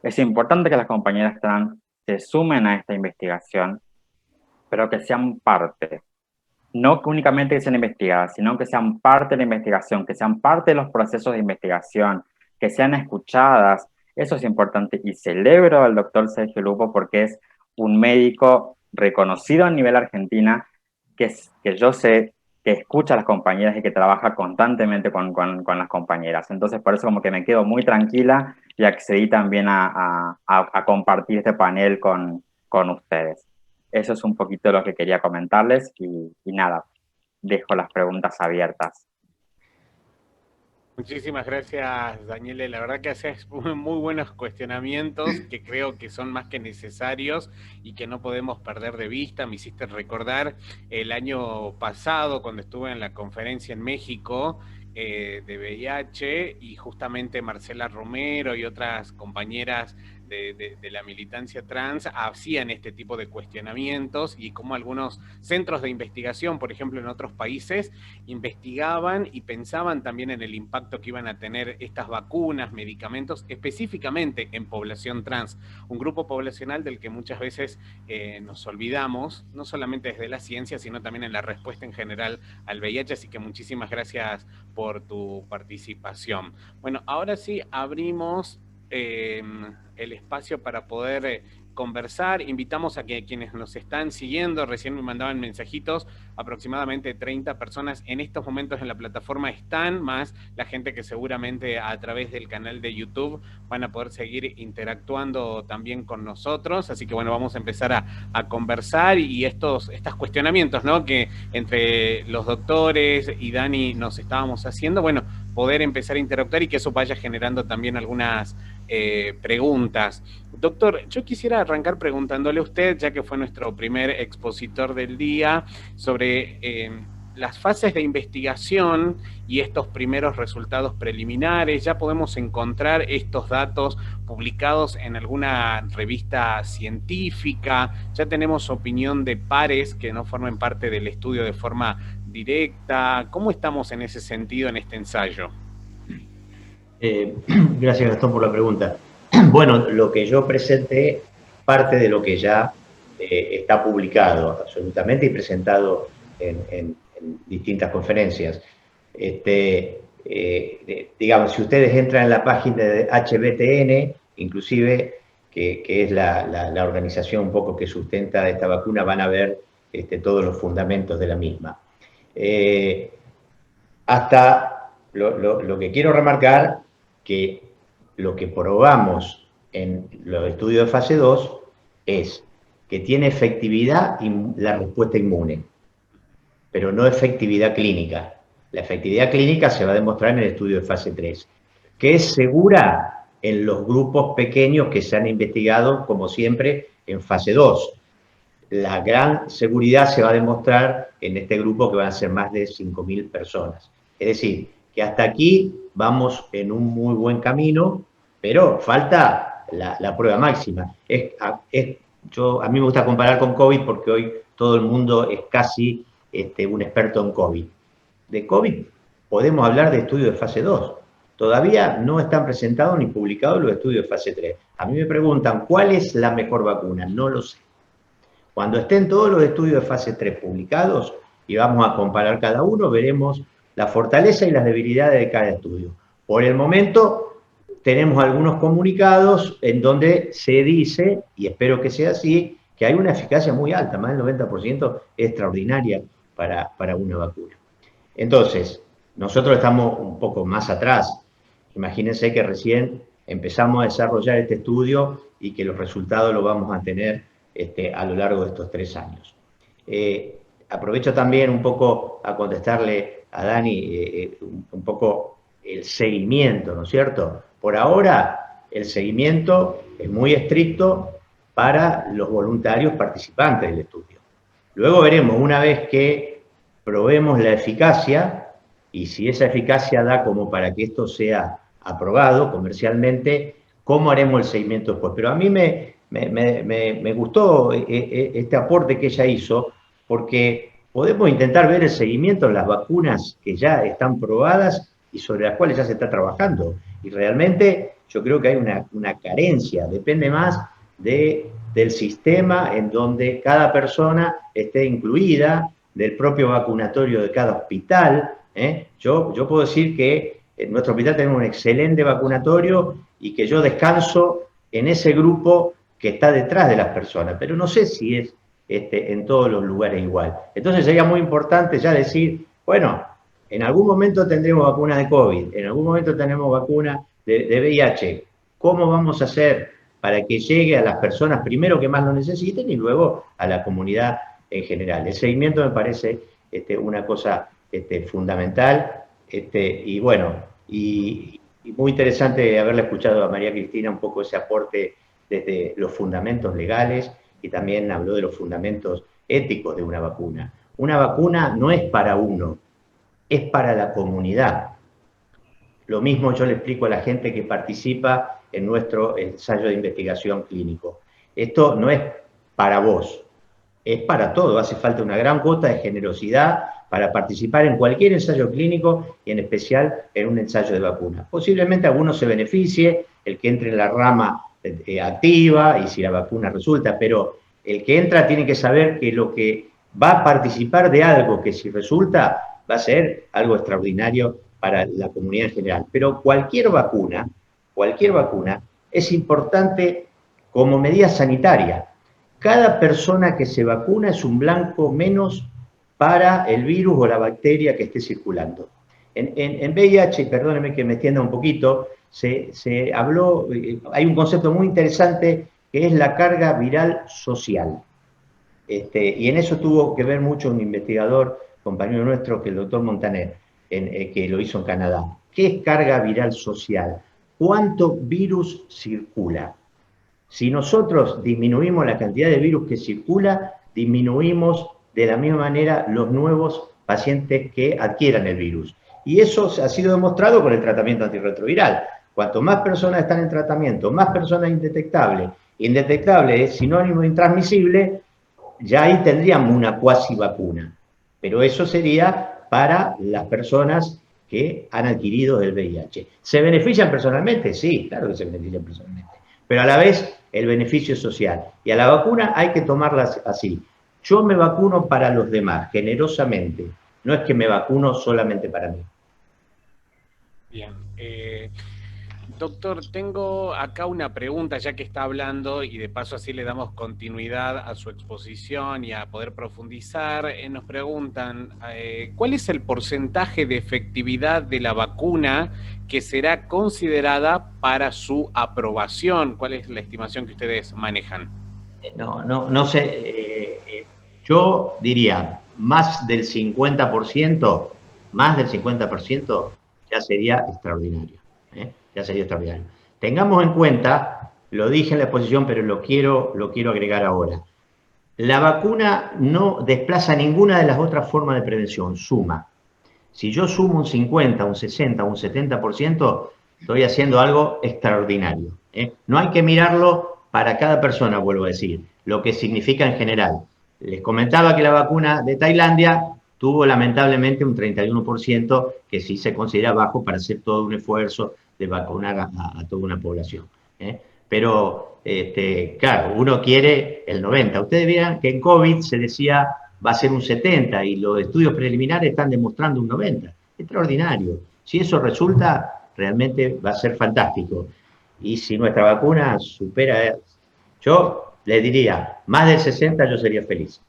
Es importante que las compañeras trans se sumen a esta investigación, pero que sean parte. No que únicamente que sean investigadas, sino que sean parte de la investigación, que sean parte de los procesos de investigación, que sean escuchadas. Eso es importante y celebro al doctor Sergio Lupo porque es un médico reconocido a nivel Argentina, que yo sé que escucha a las compañeras y que trabaja constantemente con las compañeras. Entonces, por eso como que me quedo muy tranquila y accedí también a compartir este panel con ustedes. Eso es un poquito lo que quería comentarles y nada, dejo las preguntas abiertas. Muchísimas gracias, Daniele. La verdad que haces muy buenos cuestionamientos que creo que son más que necesarios y que no podemos perder de vista. Me hiciste recordar el año pasado cuando estuve en la conferencia en México de VIH y justamente Marcela Romero y otras compañeras de la militancia trans hacían este tipo de cuestionamientos y como algunos centros de investigación, por ejemplo en otros países, investigaban y pensaban también en el impacto que iban a tener estas vacunas, medicamentos, específicamente en población trans, un grupo poblacional del que muchas veces nos olvidamos, no solamente desde la ciencia, sino también en la respuesta en general al VIH, así que muchísimas gracias por tu participación. Bueno, ahora sí abrimos el espacio para poder conversar. Invitamos a que quienes nos están siguiendo, recién me mandaban mensajitos, aproximadamente 30 personas en estos momentos en la plataforma están, más la gente que seguramente a través del canal de YouTube van a poder seguir interactuando también con nosotros. Así que bueno, vamos a empezar a conversar y estos cuestionamientos, ¿no?, que entre los doctores y Dani nos estábamos haciendo, bueno, poder empezar a interactuar y que eso vaya generando también algunas preguntas. Doctor, yo quisiera arrancar preguntándole a usted, ya que fue nuestro primer expositor del día, sobre las fases de investigación y estos primeros resultados preliminares. Ya podemos encontrar estos datos publicados en alguna revista científica, ya tenemos opinión de pares que no formen parte del estudio de forma directa. ¿Cómo estamos en ese sentido en este ensayo? Gracias, Gastón, por la pregunta. Bueno, lo que yo presenté parte de lo que ya está publicado absolutamente y presentado en distintas conferencias. Digamos, si ustedes entran en la página de HBTN, inclusive, que es la organización un poco que sustenta esta vacuna, van a ver todos los fundamentos de la misma. Hasta lo que quiero remarcar, que lo que probamos en los estudios de fase 2 es que tiene efectividad la respuesta inmune, pero no efectividad clínica. La efectividad clínica se va a demostrar en el estudio de fase 3, que es segura en los grupos pequeños que se han investigado, como siempre, en fase 2. La gran seguridad se va a demostrar en este grupo que van a ser más de 5.000 personas. Es decir, que hasta aquí vamos en un muy buen camino, pero falta la prueba máxima. A mí me gusta comparar con COVID porque hoy todo el mundo es casi un experto en COVID. De COVID podemos hablar de estudios de fase 2. Todavía no están presentados ni publicados los estudios de fase 3. A mí me preguntan, ¿cuál es la mejor vacuna? No lo sé. Cuando estén todos los estudios de fase 3 publicados y vamos a comparar cada uno, veremos la fortaleza y las debilidades de cada estudio. Por el momento tenemos algunos comunicados en donde se dice, y espero que sea así, que hay una eficacia muy alta, más del 90% extraordinaria para una vacuna. Entonces, nosotros estamos un poco más atrás. Imagínense que recién empezamos a desarrollar este estudio y que los resultados los vamos a tener a lo largo de estos 3 años. Aprovecho también un poco a contestarle a Dani un poco el seguimiento, ¿no es cierto? Por ahora, el seguimiento es muy estricto para los voluntarios participantes del estudio. Luego veremos, una vez que probemos la eficacia, y si esa eficacia da como para que esto sea aprobado comercialmente, ¿cómo haremos el seguimiento después? Pero a mí me gustó este aporte que ella hizo, porque podemos intentar ver el seguimiento en las vacunas que ya están probadas y sobre las cuales ya se está trabajando. Y realmente yo creo que hay una carencia, depende más del sistema en donde cada persona esté incluida, del propio vacunatorio de cada hospital. Yo puedo decir que en nuestro hospital tenemos un excelente vacunatorio y que yo descanso en ese grupo que está detrás de las personas, pero no sé si es en todos los lugares igual. Entonces sería muy importante ya decir, bueno, en algún momento tendremos vacuna de COVID, en algún momento tenemos vacuna de VIH. ¿Cómo vamos a hacer para que llegue a las personas primero que más lo necesiten y luego a la comunidad en general? El seguimiento me parece una cosa fundamental, y bueno, y muy interesante haberle escuchado a María Cristina un poco ese aporte desde los fundamentos legales, y también habló de los fundamentos éticos de una vacuna. Una vacuna no es para uno, es para la comunidad. Lo mismo yo le explico a la gente que participa en nuestro ensayo de investigación clínico. Esto no es para vos, es para todo. Hace falta una gran cuota de generosidad para participar en cualquier ensayo clínico y en especial en un ensayo de vacuna. Posiblemente alguno se beneficie, el que entre en la rama activa y si la vacuna resulta, pero el que entra tiene que saber que lo que va a participar de algo que si resulta va a ser algo extraordinario para la comunidad en general. Pero cualquier vacuna es importante como medida sanitaria. Cada persona que se vacuna es un blanco menos para el virus o la bacteria que esté circulando. En VIH, perdónenme que me extienda un poquito, se habló, hay un concepto muy interesante que es la carga viral social. Y en eso tuvo que ver mucho un investigador, compañero nuestro, que el doctor Montaner, que lo hizo en Canadá. ¿Qué es carga viral social? ¿Cuánto virus circula? Si nosotros disminuimos la cantidad de virus que circula, disminuimos de la misma manera los nuevos pacientes que adquieran el virus. Y eso ha sido demostrado con el tratamiento antirretroviral. Cuanto más personas están en tratamiento, más personas indetectables. Indetectable es sinónimo de intransmisible, ya ahí tendríamos una cuasi vacuna. Pero eso sería para las personas que han adquirido el VIH. ¿Se benefician personalmente? Sí, claro que se benefician personalmente. Pero a la vez el beneficio social. Y a la vacuna hay que tomarlas así. Yo me vacuno para los demás, generosamente. No es que me vacuno solamente para mí. Bien. Doctor, tengo acá una pregunta, ya que está hablando, y de paso así le damos continuidad a su exposición y a poder profundizar. Nos preguntan, ¿cuál es el porcentaje de efectividad de la vacuna que será considerada para su aprobación? ¿Cuál es la estimación que ustedes manejan? No sé, yo diría más del 50%, ya sería extraordinario. Ya sería extraordinario. Tengamos en cuenta, lo dije en la exposición, pero lo quiero agregar ahora. La vacuna no desplaza ninguna de las otras formas de prevención, suma. Si yo sumo un 50, un 60, un 70%, estoy haciendo algo extraordinario. No hay que mirarlo para cada persona, vuelvo a decir, lo que significa en general. Les comentaba que la vacuna de Tailandia tuvo lamentablemente un 31%, que sí se considera bajo para hacer todo un esfuerzo de vacunar a toda una población. pero claro, uno quiere el 90. Ustedes vean que en COVID se decía va a ser un 70 y los estudios preliminares están demostrando un 90. Extraordinario. Si eso resulta, realmente va a ser fantástico. Y si nuestra vacuna supera, yo les diría, más del 60 yo sería feliz.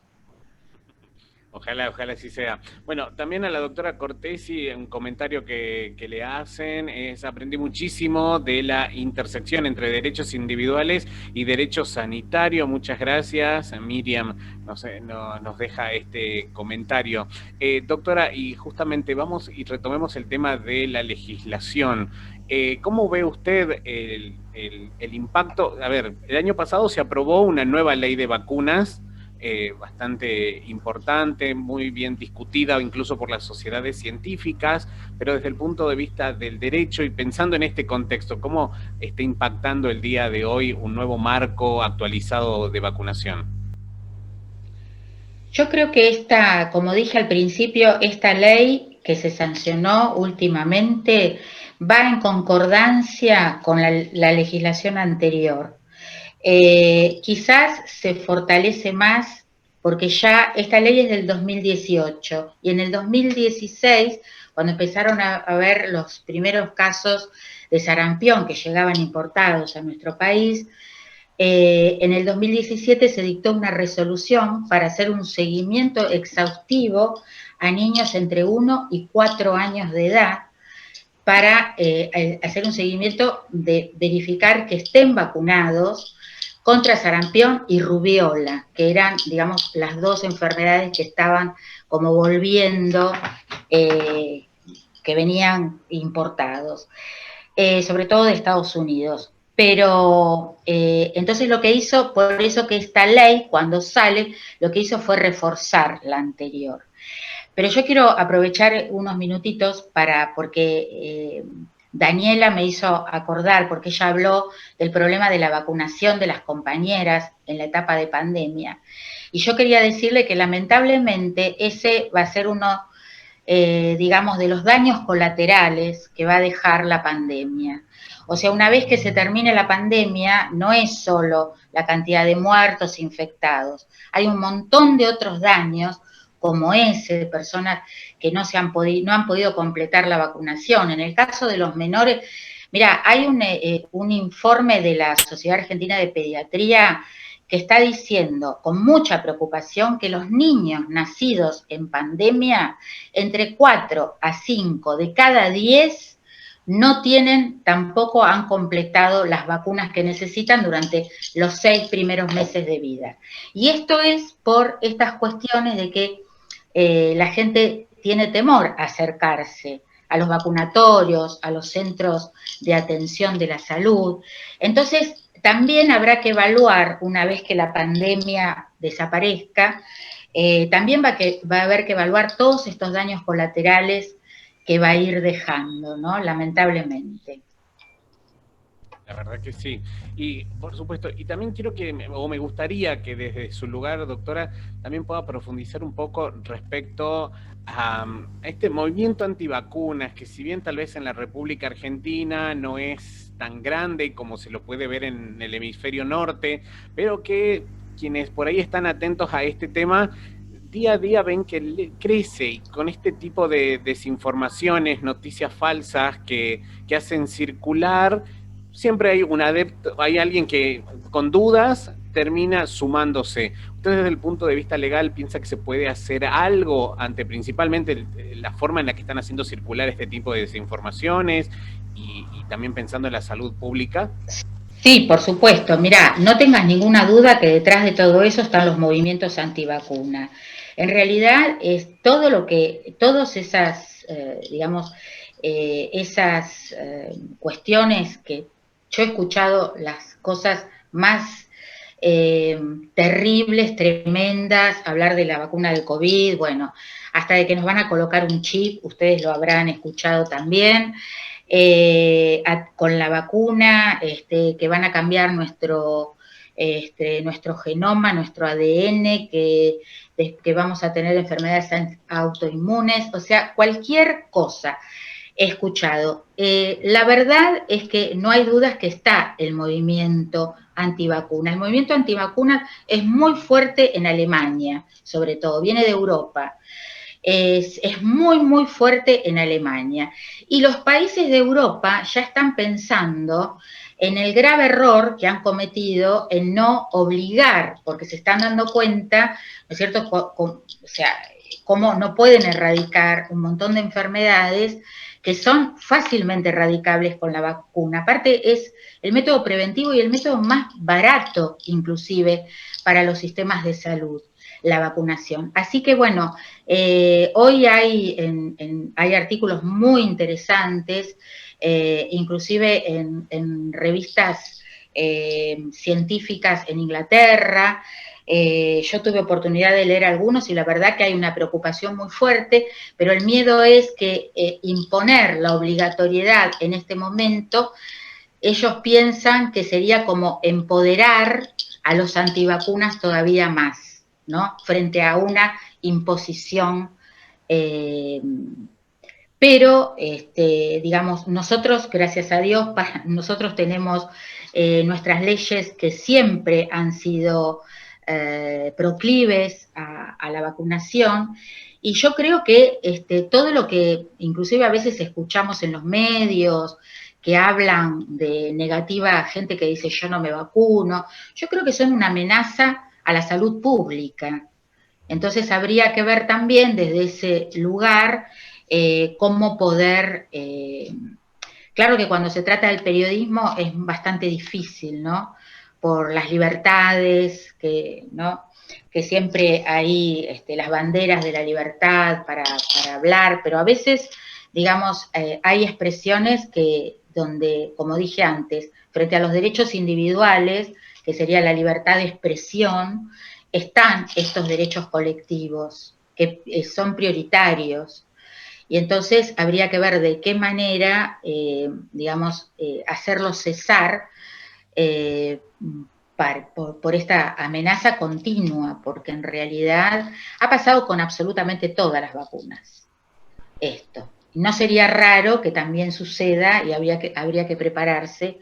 Ojalá, ojalá así sea. Bueno, también a la doctora Cortesi, un comentario que le hacen es, aprendí muchísimo de la intersección entre derechos individuales y derechos sanitarios. Muchas gracias. Miriam nos deja este comentario. Doctora, y justamente vamos y retomemos el tema de la legislación. ¿Cómo ve usted el impacto? A ver, el año pasado se aprobó una nueva ley de vacunas, bastante importante, muy bien discutida incluso por las sociedades científicas, pero desde el punto de vista del derecho y pensando en este contexto, ¿cómo está impactando el día de hoy un nuevo marco actualizado de vacunación? Yo creo que esta, como dije al principio, esta ley que se sancionó últimamente va en concordancia con la legislación anterior. Quizás se fortalece más porque ya esta ley es del 2018 y en el 2016, cuando empezaron a ver los primeros casos de sarampión que llegaban importados a nuestro país, en el 2017 se dictó una resolución para hacer un seguimiento exhaustivo a niños entre 1 y 4 años de edad para hacer un seguimiento de verificar que estén vacunados contra sarampión y rubiola, que eran, digamos, las dos enfermedades que estaban como volviendo, que venían importados, sobre todo de Estados Unidos. Pero entonces lo que hizo, por eso que esta ley, cuando sale, lo que hizo fue reforzar la anterior. Pero yo quiero aprovechar unos minutitos porque Daniela me hizo acordar, porque ella habló del problema de la vacunación de las compañeras en la etapa de pandemia. Y yo quería decirle que lamentablemente ese va a ser uno, digamos, de los daños colaterales que va a dejar la pandemia. O sea, una vez que se termine la pandemia, no es solo la cantidad de muertos infectados, hay un montón de otros daños como ese, de personas que no han podido completar la vacunación. En el caso de los menores, mira, hay un informe de la Sociedad Argentina de Pediatría que está diciendo con mucha preocupación que los niños nacidos en pandemia, entre 4 a 5 de cada 10 no tienen, tampoco han completado las vacunas que necesitan durante los 6 primeros meses de vida. Y esto es por estas cuestiones de que la gente tiene temor a acercarse a los vacunatorios, a los centros de atención de la salud. Entonces, también habrá que evaluar, una vez que la pandemia desaparezca, también va a haber que evaluar todos estos daños colaterales que va a ir dejando, ¿no? Lamentablemente. La verdad que sí. Y por supuesto, y también quiero me gustaría que desde su lugar, doctora, también pueda profundizar un poco respecto a este movimiento antivacunas, que si bien tal vez en la República Argentina no es tan grande como se lo puede ver en el hemisferio norte, pero que quienes por ahí están atentos a este tema, día a día ven que crece y con este tipo de desinformaciones, noticias falsas que hacen circular, siempre hay un adepto, hay alguien que con dudas termina sumándose. ¿Usted desde el punto de vista legal piensa que se puede hacer algo ante principalmente la forma en la que están haciendo circular este tipo de desinformaciones y también pensando en la salud pública? Sí, por supuesto. Mirá, no tengas ninguna duda que detrás de todo eso están los movimientos antivacuna. En realidad es todo lo que, todas esas, digamos, esas cuestiones que yo he escuchado, las cosas más terribles, tremendas, hablar de la vacuna del COVID, bueno, hasta de que nos van a colocar un chip, ustedes lo habrán escuchado también. Con la vacuna, que van a cambiar nuestro genoma, nuestro ADN, que vamos a tener enfermedades autoinmunes, o sea, cualquier cosa he escuchado. La verdad es que no hay dudas que está el movimiento antivacuna. El movimiento antivacuna es muy fuerte en Alemania, sobre todo, viene de Europa. Es muy, muy fuerte en Alemania. Y los países de Europa ya están pensando en el grave error que han cometido en no obligar, porque se están dando cuenta, ¿no es cierto?, o sea, cómo no pueden erradicar un montón de enfermedades que son fácilmente erradicables con la vacuna. Aparte, es el método preventivo y el método más barato, inclusive, para los sistemas de salud, la vacunación. Así que, bueno, hoy hay artículos muy interesantes, inclusive en revistas científicas en Inglaterra. Yo tuve oportunidad de leer algunos y la verdad que hay una preocupación muy fuerte, pero el miedo es que imponer la obligatoriedad en este momento, ellos piensan que sería como empoderar a los antivacunas todavía más, ¿no? Frente a una imposición. Pero, digamos, nosotros, gracias a Dios, nosotros tenemos nuestras leyes que siempre han sido proclives a la vacunación, y yo creo que todo lo que inclusive a veces escuchamos en los medios, que hablan de negativa gente que dice yo no me vacuno, yo creo que son una amenaza a la salud pública. Entonces habría que ver también desde ese lugar cómo poder... claro que cuando se trata del periodismo es bastante difícil, ¿no? Por las libertades, ¿no? Que siempre hay las banderas de la libertad para hablar, pero a veces, digamos, hay expresiones donde, como dije antes, frente a los derechos individuales, que sería la libertad de expresión, están estos derechos colectivos, que son prioritarios. Y entonces habría que ver de qué manera, digamos, hacerlos cesar por esta amenaza continua, porque en realidad ha pasado con absolutamente todas las vacunas esto. No sería raro que también suceda, y habría que prepararse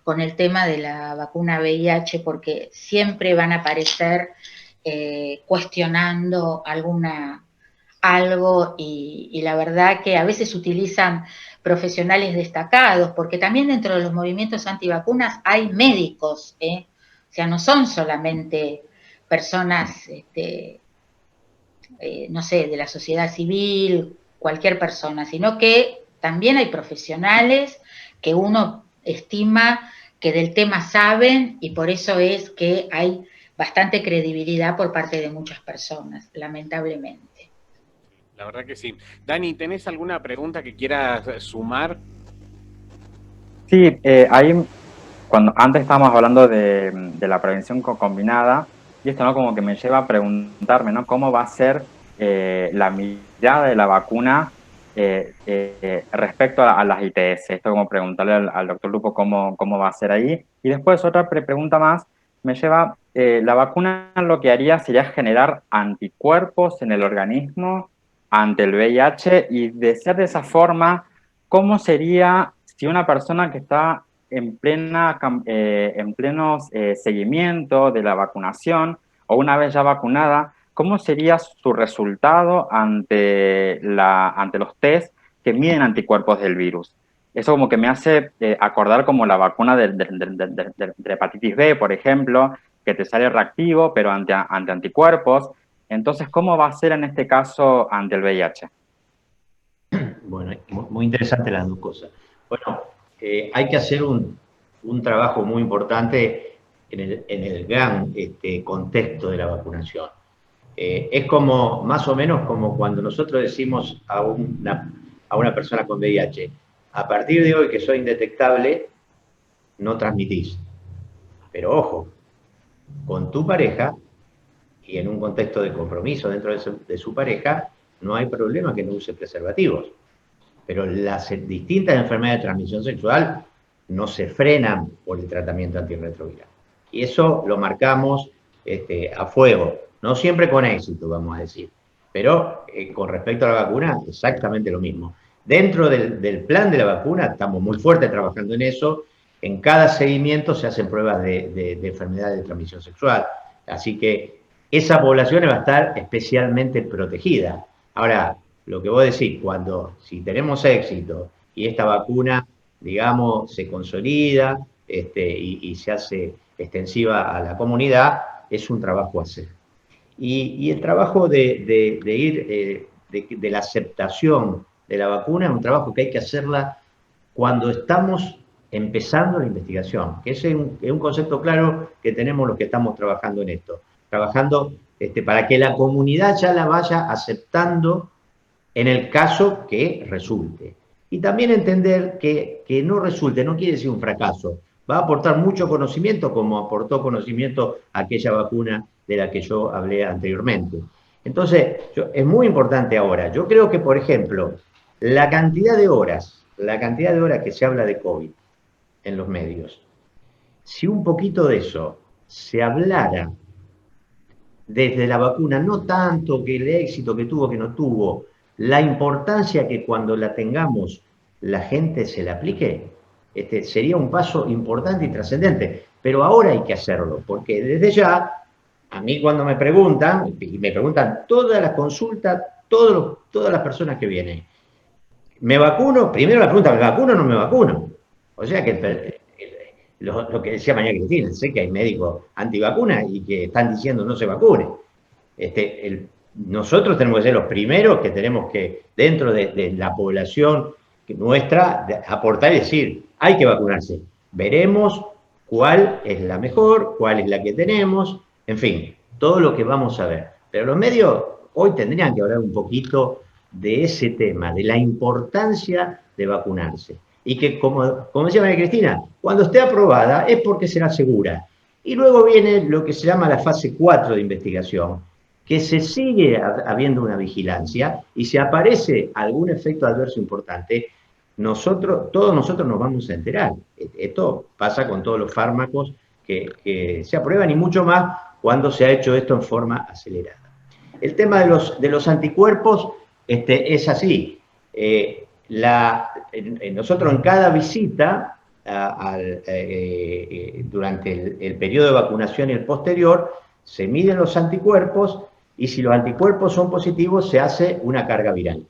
con el tema de la vacuna VIH, porque siempre van a aparecer cuestionando algo, y la verdad que a veces utilizan profesionales destacados, porque también dentro de los movimientos antivacunas hay médicos, o sea, no son solamente personas, no sé, de la sociedad civil, cualquier persona, sino que también hay profesionales que uno estima que del tema saben, y por eso es que hay bastante credibilidad por parte de muchas personas, lamentablemente. La verdad que sí. Dani, ¿tenés alguna pregunta que quieras sumar? Sí, antes estábamos hablando de la prevención combinada, y esto, ¿no?, como que me lleva a preguntarme, ¿no?, cómo va a ser la mirada de la vacuna respecto a las ITS. Esto como preguntarle al doctor Lupo cómo va a ser ahí. Y después otra pregunta más me lleva, la vacuna lo que haría sería generar anticuerpos en el organismo ante el VIH, y de ser de esa forma, ¿cómo sería si una persona que está en pleno seguimiento de la vacunación, o una vez ya vacunada, cómo sería su resultado ante los test que miden anticuerpos del virus? Eso como que me hace acordar como la vacuna de hepatitis B, por ejemplo, que te sale reactivo, pero ante anticuerpos. Entonces, ¿cómo va a ser en este caso ante el VIH? Bueno, muy interesante las dos cosas. Bueno, hay que hacer un trabajo muy importante en el gran contexto de la vacunación. Es como, más o menos como cuando nosotros decimos a una persona con VIH, a partir de hoy que soy indetectable, no transmitís. Pero ojo, con tu pareja y en un contexto de compromiso dentro de su pareja, no hay problema que no use preservativos. Pero las distintas enfermedades de transmisión sexual no se frenan por el tratamiento antirretroviral. Y eso lo marcamos a fuego, no siempre con éxito, vamos a decir. Pero con respecto a la vacuna, exactamente lo mismo. Dentro del plan de la vacuna estamos muy fuertes trabajando en eso. En cada seguimiento se hacen pruebas de enfermedades de transmisión sexual. Así que esa población va a estar especialmente protegida. Ahora, lo que vos decís, si tenemos éxito y esta vacuna, digamos, se consolida y se hace extensiva a la comunidad, es un trabajo a hacer. Y el trabajo de la aceptación de la vacuna es un trabajo que hay que hacerla cuando estamos empezando la investigación, que ese es un concepto claro que tenemos los que estamos trabajando en esto, trabajando para que la comunidad ya la vaya aceptando en el caso que resulte. Y también entender que no resulte no quiere decir un fracaso, va a aportar mucho conocimiento como aportó conocimiento aquella vacuna de la que yo hablé anteriormente. Entonces, es muy importante ahora. Yo creo que, por ejemplo, la cantidad de horas que se habla de COVID en los medios, si un poquito de eso se hablara desde la vacuna, no tanto que el éxito que tuvo, que no tuvo, la importancia que cuando la tengamos la gente se la aplique, sería un paso importante y trascendente. Pero ahora hay que hacerlo, porque desde ya, a mí cuando me preguntan, y me preguntan todas las consultas, todas las personas que vienen, ¿me vacuno? Primero la pregunta, ¿me vacuno o no me vacuno? O sea que lo que decía María Cristina, sé que hay médicos antivacunas y que están diciendo no se vacune. Nosotros tenemos que ser los primeros que tenemos que, dentro de la población nuestra, aportar y decir, hay que vacunarse. Veremos cuál es la mejor, cuál es la que tenemos, en fin, todo lo que vamos a ver. Pero los medios hoy tendrían que hablar un poquito de ese tema, de la importancia de vacunarse. Y que, como decía María Cristina, cuando esté aprobada es porque será segura. Y luego viene lo que se llama la fase 4 de investigación, que se sigue habiendo una vigilancia y si aparece algún efecto adverso importante, todos nosotros nos vamos a enterar. Esto pasa con todos los fármacos que se aprueban y mucho más cuando se ha hecho esto en forma acelerada. El tema de los anticuerpos es así. Nosotros en cada visita, durante el periodo de vacunación y el posterior, se miden los anticuerpos y si los anticuerpos son positivos se hace una carga viral.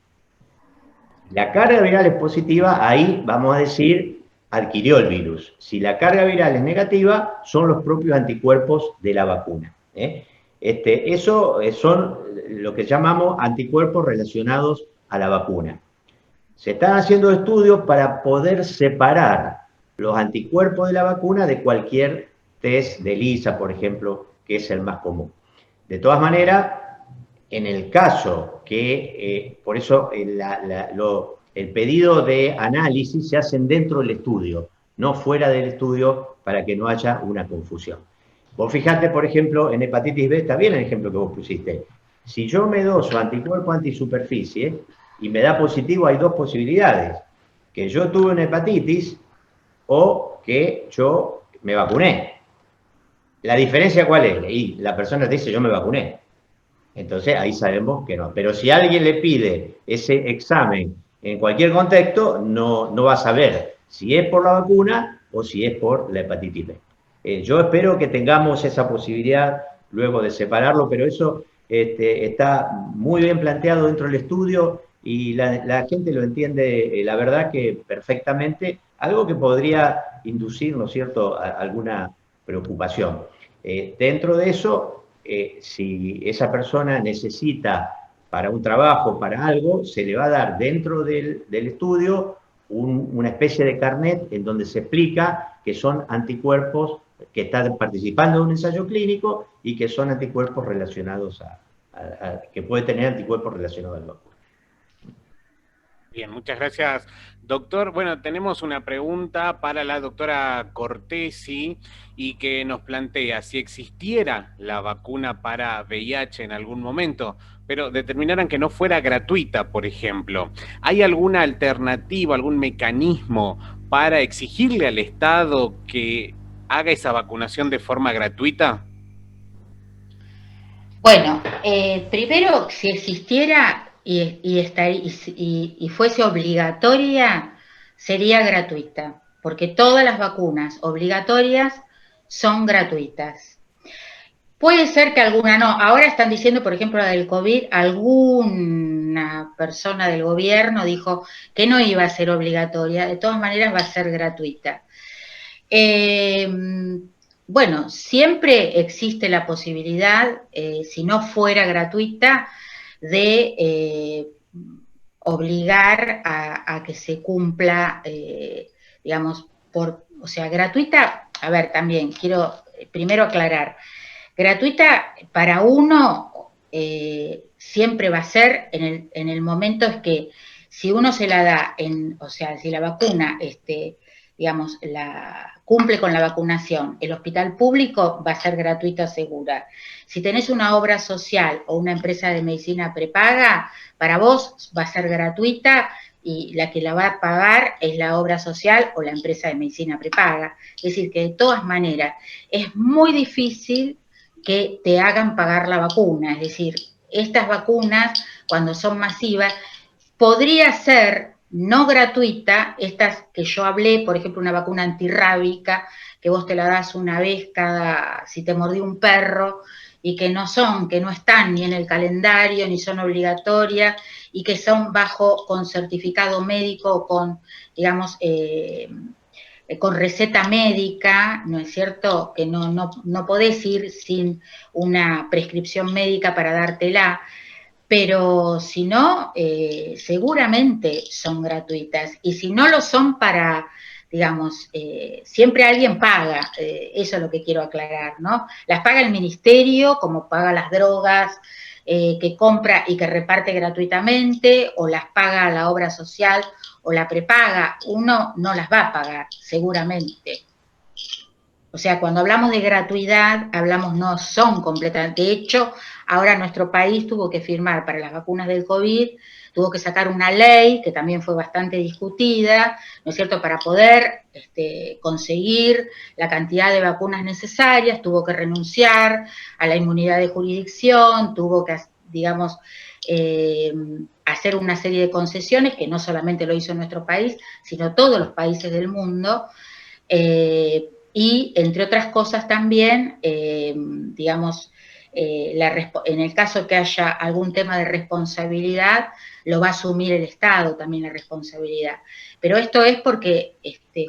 La carga viral es positiva, ahí vamos a decir adquirió el virus. Si la carga viral es negativa, son los propios anticuerpos de la vacuna. Eso son lo que llamamos anticuerpos relacionados a la vacuna. Se están haciendo estudios para poder separar los anticuerpos de la vacuna de cualquier test de ELISA, por ejemplo, que es el más común. De todas maneras, en el caso que, por eso el pedido de análisis se hacen dentro del estudio, no fuera del estudio para que no haya una confusión. Vos fijate, por ejemplo, en hepatitis B, está bien el ejemplo que vos pusiste. Si yo me doso anticuerpo antisuperficie y me da positivo, hay dos posibilidades. Que yo tuve una hepatitis o que yo me vacuné. ¿La diferencia cuál es? Y la persona te dice, yo me vacuné. Entonces ahí sabemos que no. Pero si alguien le pide ese examen en cualquier contexto, no va a saber si es por la vacuna o si es por la hepatitis B. Yo espero que tengamos esa posibilidad luego de separarlo, pero eso está muy bien planteado dentro del estudio y la gente lo entiende, la verdad que perfectamente, algo que podría inducir, ¿no es cierto?, alguna preocupación. Dentro de eso, si esa persona necesita para un trabajo, para algo, se le va a dar dentro del estudio una especie de carnet en donde se explica que son anticuerpos que están participando en un ensayo clínico y que son anticuerpos relacionados que puede tener anticuerpos relacionados al vacuna. Bien, muchas gracias, doctor. Bueno, tenemos una pregunta para la doctora Cortesi y que nos plantea, si existiera la vacuna para VIH en algún momento, pero determinaran que no fuera gratuita, por ejemplo, ¿hay alguna alternativa, algún mecanismo para exigirle al Estado que haga esa vacunación de forma gratuita? Bueno, primero, si existiera, y fuese obligatoria, sería gratuita, porque todas las vacunas obligatorias son gratuitas. Puede ser que alguna no. Ahora están diciendo, por ejemplo, la del COVID, alguna persona del gobierno dijo que no iba a ser obligatoria, de todas maneras va a ser gratuita. Bueno, siempre existe la posibilidad, si no fuera gratuita, de obligar a que se cumpla, digamos, o sea, gratuita, a ver, también quiero primero aclarar, gratuita para uno siempre va a ser en el momento es que si uno se la da, o sea, si la vacuna, digamos, cumple con la vacunación, el hospital público va a ser gratuita segura. Si tenés una obra social o una empresa de medicina prepaga, para vos va a ser gratuita y la que la va a pagar es la obra social o la empresa de medicina prepaga. Es decir, que de todas maneras es muy difícil que te hagan pagar la vacuna, es decir, estas vacunas, cuando son masivas, podría ser no gratuita, estas que yo hablé, por ejemplo, una vacuna antirrábica, que vos te la das una vez si te mordió un perro, y que no están ni en el calendario, ni son obligatorias, y que son con certificado médico, con, digamos, con receta médica, ¿no es cierto? Que no podés ir sin una prescripción médica para dártela, pero si no, seguramente son gratuitas. Y si no lo son digamos, siempre alguien paga, eso es lo que quiero aclarar, ¿no? Las paga el ministerio, como paga las drogas, que compra y que reparte gratuitamente, o las paga la obra social, o la prepaga, uno no las va a pagar, seguramente. O sea, cuando hablamos de gratuidad, no son completamente. De hecho, ahora nuestro país tuvo que firmar para las vacunas del COVID, tuvo que sacar una ley que también fue bastante discutida, ¿no es cierto?, para poder conseguir la cantidad de vacunas necesarias, tuvo que renunciar a la inmunidad de jurisdicción, tuvo que, digamos, hacer una serie de concesiones, que no solamente lo hizo nuestro país, sino todos los países del mundo, y entre otras cosas también, digamos, en el caso que haya algún tema de responsabilidad, lo va a asumir el Estado también la responsabilidad. Pero esto es porque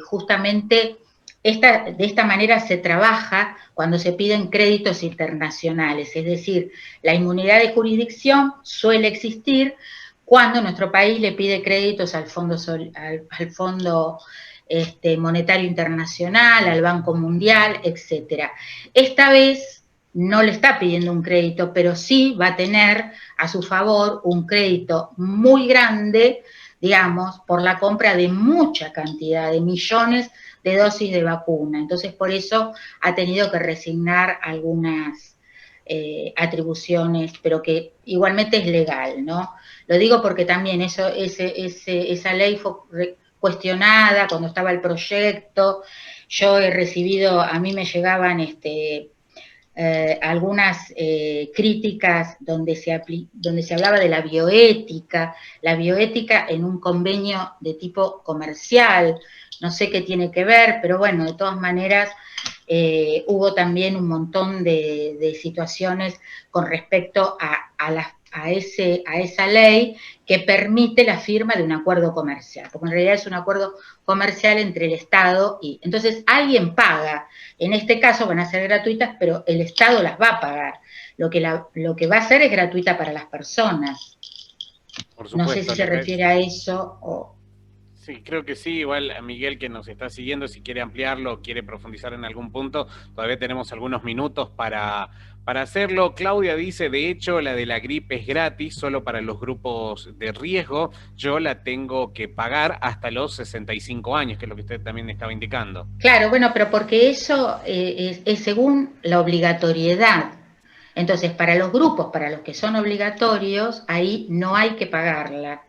justamente de esta manera se trabaja cuando se piden créditos internacionales, es decir, la inmunidad de jurisdicción suele existir cuando nuestro país le pide créditos al Fondo Monetario Internacional, al Banco Mundial, etcétera. Esta vez no le está pidiendo un crédito, pero sí va a tener a su favor un crédito muy grande, digamos, por la compra de mucha cantidad, de millones de dosis de vacuna. Entonces, por eso ha tenido que resignar algunas atribuciones, pero que igualmente es legal, ¿no? Lo digo porque también esa ley fue cuestionada cuando estaba el proyecto. Yo he recibido, a mí me llegaban algunas críticas donde se hablaba de la bioética en un convenio de tipo comercial, no sé qué tiene que ver, pero bueno, de todas maneras hubo también un montón de situaciones con respecto a esa ley que permite la firma de un acuerdo comercial, porque en realidad es un acuerdo comercial entre el Estado y... Entonces, alguien paga. En este caso van a ser gratuitas, pero el Estado las va a pagar. Lo que va a hacer es gratuita para las personas. Por supuesto, no sé si se refiere a eso o... Sí, creo que sí. Igual a Miguel, que nos está siguiendo, si quiere ampliarlo o quiere profundizar en algún punto, todavía tenemos algunos minutos para hacerlo. Claudia dice, de hecho, la de la gripe es gratis, solo para los grupos de riesgo. Yo la tengo que pagar hasta los 65 años, que es lo que usted también estaba indicando. Claro, bueno, pero porque eso es según la obligatoriedad. Entonces, para los grupos, para los que son obligatorios, ahí no hay que pagarla.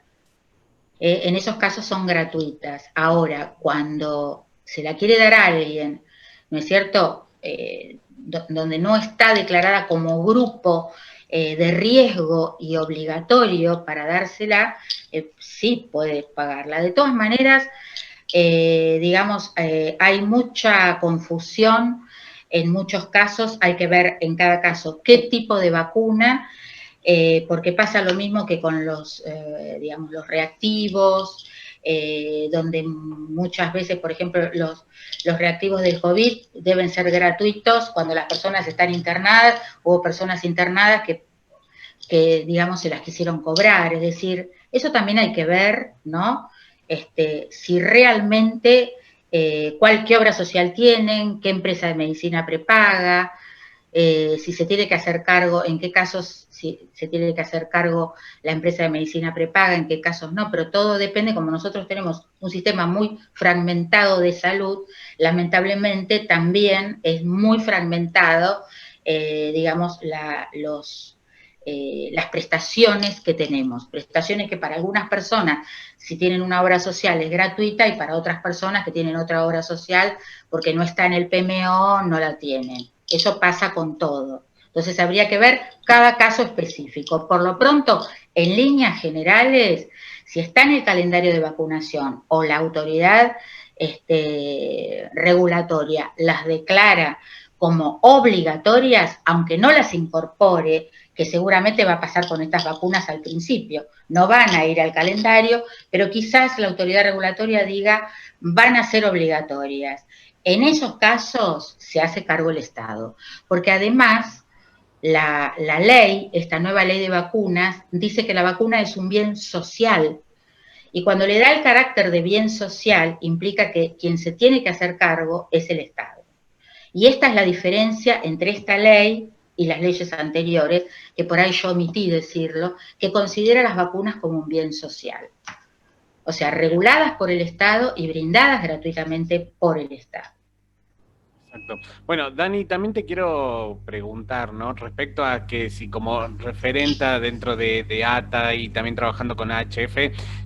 En esos casos son gratuitas. Ahora, cuando se la quiere dar a alguien, ¿no es cierto?, donde no está declarada como grupo de riesgo y obligatorio para dársela, sí puede pagarla. De todas maneras, digamos, hay mucha confusión en muchos casos, hay que ver en cada caso qué tipo de vacuna, porque pasa lo mismo que con los, digamos, los reactivos, donde muchas veces, por ejemplo, los reactivos del COVID deben ser gratuitos cuando las personas están internadas, hubo personas internadas que, digamos, se las quisieron cobrar, es decir, eso también hay que ver, ¿no? Si realmente, qué obra social tienen, qué empresa de medicina prepaga, si se tiene que hacer cargo, en qué casos si se tiene que hacer cargo la empresa de medicina prepaga, en qué casos no, pero todo depende, como nosotros tenemos un sistema muy fragmentado de salud, lamentablemente también es muy fragmentado, digamos, las prestaciones que tenemos, prestaciones que para algunas personas, si tienen una obra social, es gratuita, y para otras personas que tienen otra obra social, porque no está en el PMO, no la tienen. Eso pasa con todo. Entonces habría que ver cada caso específico. Por lo pronto, en líneas generales, si está en el calendario de vacunación o la autoridad regulatoria las declara como obligatorias, aunque no las incorpore, que seguramente va a pasar con estas vacunas al principio, no van a ir al calendario, pero quizás la autoridad regulatoria diga van a ser obligatorias. En esos casos se hace cargo el Estado, porque además la ley, esta nueva ley de vacunas, dice que la vacuna es un bien social, y cuando le da el carácter de bien social, implica que quien se tiene que hacer cargo es el Estado. Y esta es la diferencia entre esta ley y las leyes anteriores, que por ahí yo omití decirlo, que considera las vacunas como un bien social. O sea, reguladas por el Estado y brindadas gratuitamente por el Estado. Exacto. Bueno, Dani, también te quiero preguntar, ¿no? Respecto a que si como referenta dentro de ATA y también trabajando con AHF,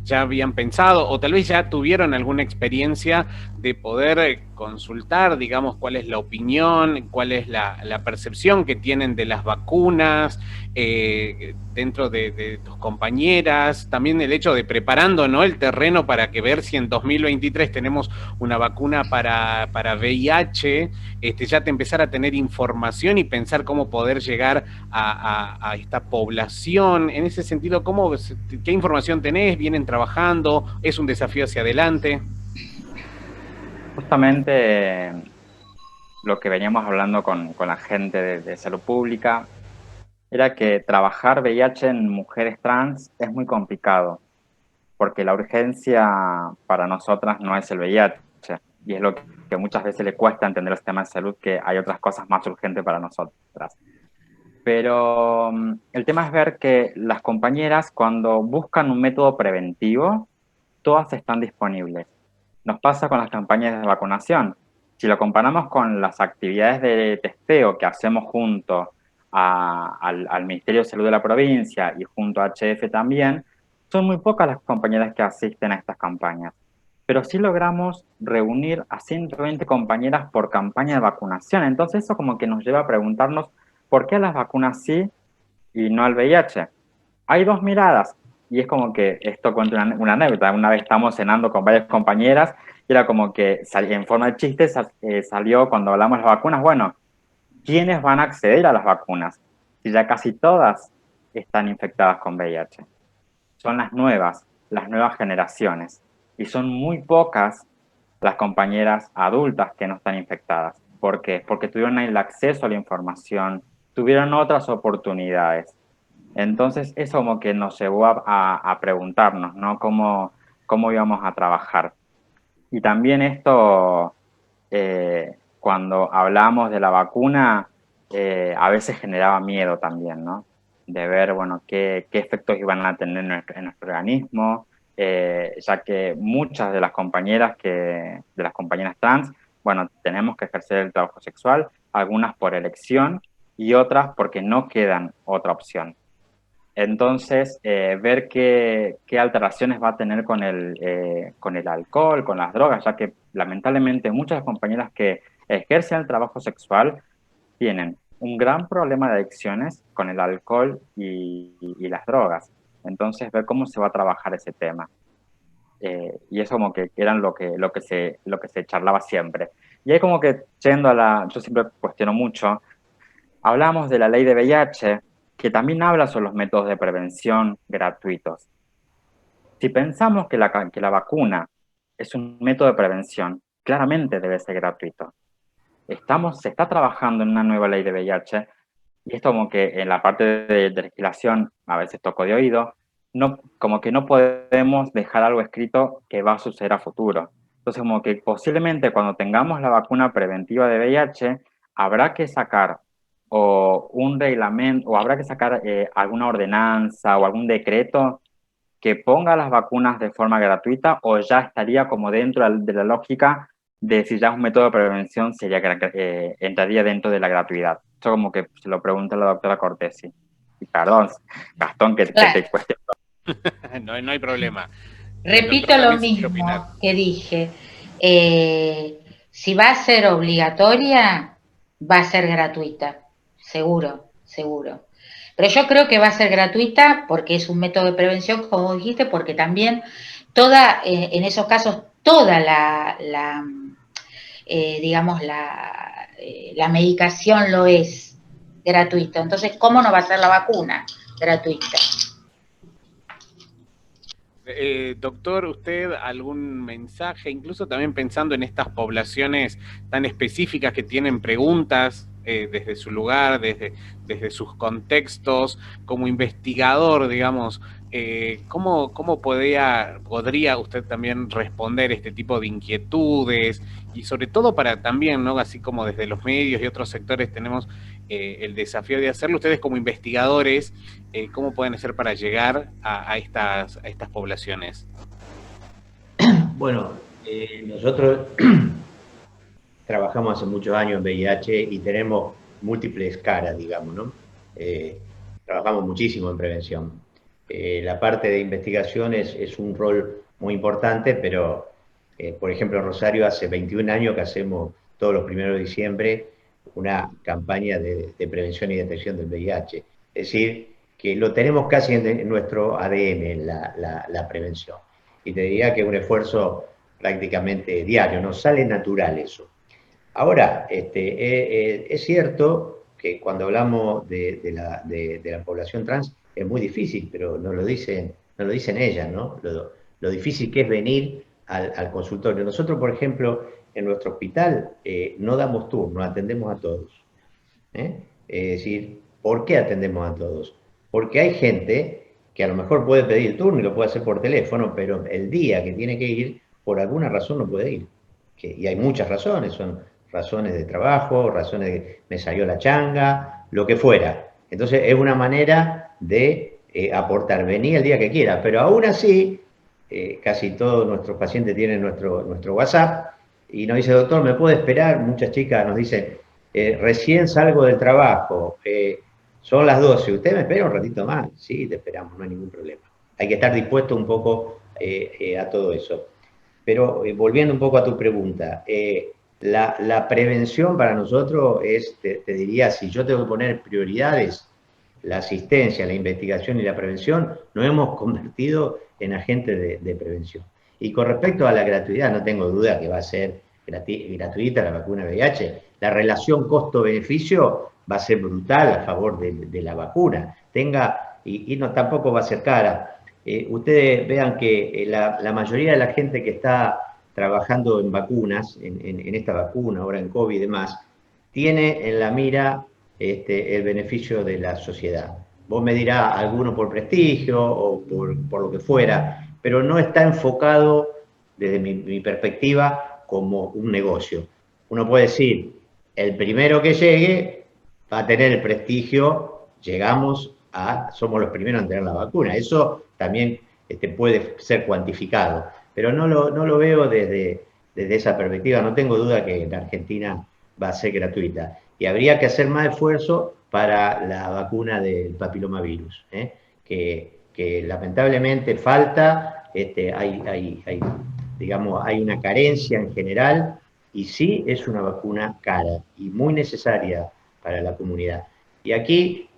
ya habían pensado o tal vez ya tuvieron alguna experiencia de poder consultar, digamos, cuál es la opinión, cuál es la percepción que tienen de las vacunas dentro de tus compañeras, también el hecho de preparando, ¿no?, el terreno para que ver si en 2023 tenemos una vacuna para VIH, ya te empezar a tener información y pensar cómo poder llegar a esta población. En ese sentido, ¿qué información tenés? ¿Vienen trabajando? ¿Es un desafío hacia adelante? Justamente lo que veníamos hablando con la gente de salud pública era que trabajar VIH en mujeres trans es muy complicado, porque la urgencia para nosotras no es el VIH, y es lo que muchas veces le cuesta entender los temas de salud, que hay otras cosas más urgentes para nosotras. Pero el tema es ver que las compañeras, cuando buscan un método preventivo, todas están disponibles. Nos pasa con las campañas de vacunación. Si lo comparamos con las actividades de testeo que hacemos junto al Ministerio de Salud de la provincia y junto a HF también, son muy pocas las compañeras que asisten a estas campañas. Pero sí logramos reunir a 120 compañeras por campaña de vacunación. Entonces eso como que nos lleva a preguntarnos por qué a las vacunas sí y no al VIH. Hay dos miradas. Y es como que esto cuenta una anécdota. Una vez estamos cenando con varias compañeras y era como que en forma de chiste salió cuando hablamos de las vacunas, bueno, ¿quiénes van a acceder a las vacunas? Si ya casi todas están infectadas con VIH. Son las nuevas generaciones. Y son muy pocas las compañeras adultas que no están infectadas. ¿Por qué? Porque tuvieron el acceso a la información, tuvieron otras oportunidades. Entonces, eso como que nos llevó a preguntarnos, ¿no? ¿Cómo íbamos a trabajar? Y también esto, cuando hablamos de la vacuna, a veces generaba miedo también, ¿no? De ver, bueno, qué efectos iban a tener en nuestro organismo, ya que muchas de las compañeras trans, bueno, tenemos que ejercer el trabajo sexual, algunas por elección y otras porque no quedan otra opción. Entonces, ver qué alteraciones va a tener con el alcohol, con las drogas, ya que lamentablemente muchas compañeras que ejercen el trabajo sexual tienen un gran problema de adicciones con el alcohol y las drogas. Entonces, ver cómo se va a trabajar ese tema. Y eso como que eran lo que se charlaba siempre. Y ahí como que yendo yo siempre cuestiono mucho, hablamos de la ley de VIH, que también habla sobre los métodos de prevención gratuitos. Si pensamos que la vacuna es un método de prevención, claramente debe ser gratuito. Se está trabajando en una nueva ley de VIH y esto como que en la parte de legislación a veces toco de oído, como que no podemos dejar algo escrito que va a suceder a futuro. Entonces como que posiblemente cuando tengamos la vacuna preventiva de VIH habrá que sacar o un reglamento o habrá que sacar alguna ordenanza o algún decreto que ponga las vacunas de forma gratuita, o ya estaría como dentro de la lógica de si ya es un método de prevención entraría dentro de la gratuidad. Eso como que se lo pregunta la doctora Cortesi. Y perdón, Gastón, que te cuestiono. No hay problema. Repito lo mismo que dije. Si va a ser obligatoria, va a ser gratuita. Seguro, seguro. Pero yo creo que va a ser gratuita porque es un método de prevención, como dijiste, porque también en esos casos, toda digamos, la medicación lo es gratuita. Entonces, ¿cómo no va a ser la vacuna gratuita? Doctor, ¿usted algún mensaje, incluso también pensando en estas poblaciones tan específicas que tienen preguntas desde su lugar, desde sus contextos, como investigador, digamos, ¿cómo podría usted también responder este tipo de inquietudes? Y sobre todo para también, ¿no? Así como desde los medios y otros sectores tenemos el desafío de hacerlo, ustedes como investigadores, ¿cómo pueden hacer para llegar a estas poblaciones? Bueno, nosotros trabajamos hace muchos años en VIH y tenemos múltiples caras, digamos, ¿no? Trabajamos muchísimo en prevención. La parte de investigación es un rol muy importante, pero, por ejemplo, en Rosario hace 21 años que hacemos todos los 1 de diciembre una campaña de prevención y detección del VIH. Es decir, que lo tenemos casi en nuestro ADN, la prevención. Y te diría que es un esfuerzo prácticamente diario, nos sale natural eso. Ahora, es cierto que cuando hablamos de la población trans es muy difícil, pero no lo dicen ellas, ¿no? Lo difícil que es venir al consultorio. Nosotros, por ejemplo, en nuestro hospital no damos turno, atendemos a todos. Es decir, ¿por qué atendemos a todos? Porque hay gente que a lo mejor puede pedir turno y lo puede hacer por teléfono, pero el día que tiene que ir, por alguna razón no puede ir. Y hay muchas razones, son razones de trabajo, razones de que me salió la changa, lo que fuera. Entonces es una manera de aportar, venir el día que quiera, pero aún así, casi todos nuestros pacientes tienen nuestro WhatsApp y nos dice, doctor, ¿me puede esperar? Muchas chicas nos dicen, recién salgo del trabajo, son las 12, ¿usted me espera un ratito más? Sí, te esperamos, no hay ningún problema. Hay que estar dispuesto un poco a todo eso. Pero volviendo un poco a tu pregunta, la prevención para nosotros es, te diría, si yo tengo que poner prioridades, la asistencia, la investigación y la prevención, nos hemos convertido en agentes de prevención. Y con respecto a la gratuidad, no tengo duda que va a ser gratuita la vacuna VIH. La relación costo-beneficio va a ser brutal a favor de la vacuna. Y no, tampoco va a ser cara. Ustedes vean que la mayoría de la gente que está trabajando en vacunas, en esta vacuna, ahora en COVID y demás, tiene en la mira el beneficio de la sociedad. Vos me dirás, alguno por prestigio o por lo que fuera, pero no está enfocado desde mi perspectiva como un negocio. Uno puede decir, el primero que llegue va a tener el prestigio, somos los primeros en tener la vacuna. Eso también puede ser cuantificado, pero no lo veo desde esa perspectiva. No tengo duda que en Argentina va a ser gratuita. Y habría que hacer más esfuerzo para la vacuna del papilomavirus, que lamentablemente falta, hay una carencia en general, y sí es una vacuna cara y muy necesaria la comunidad. Y aquí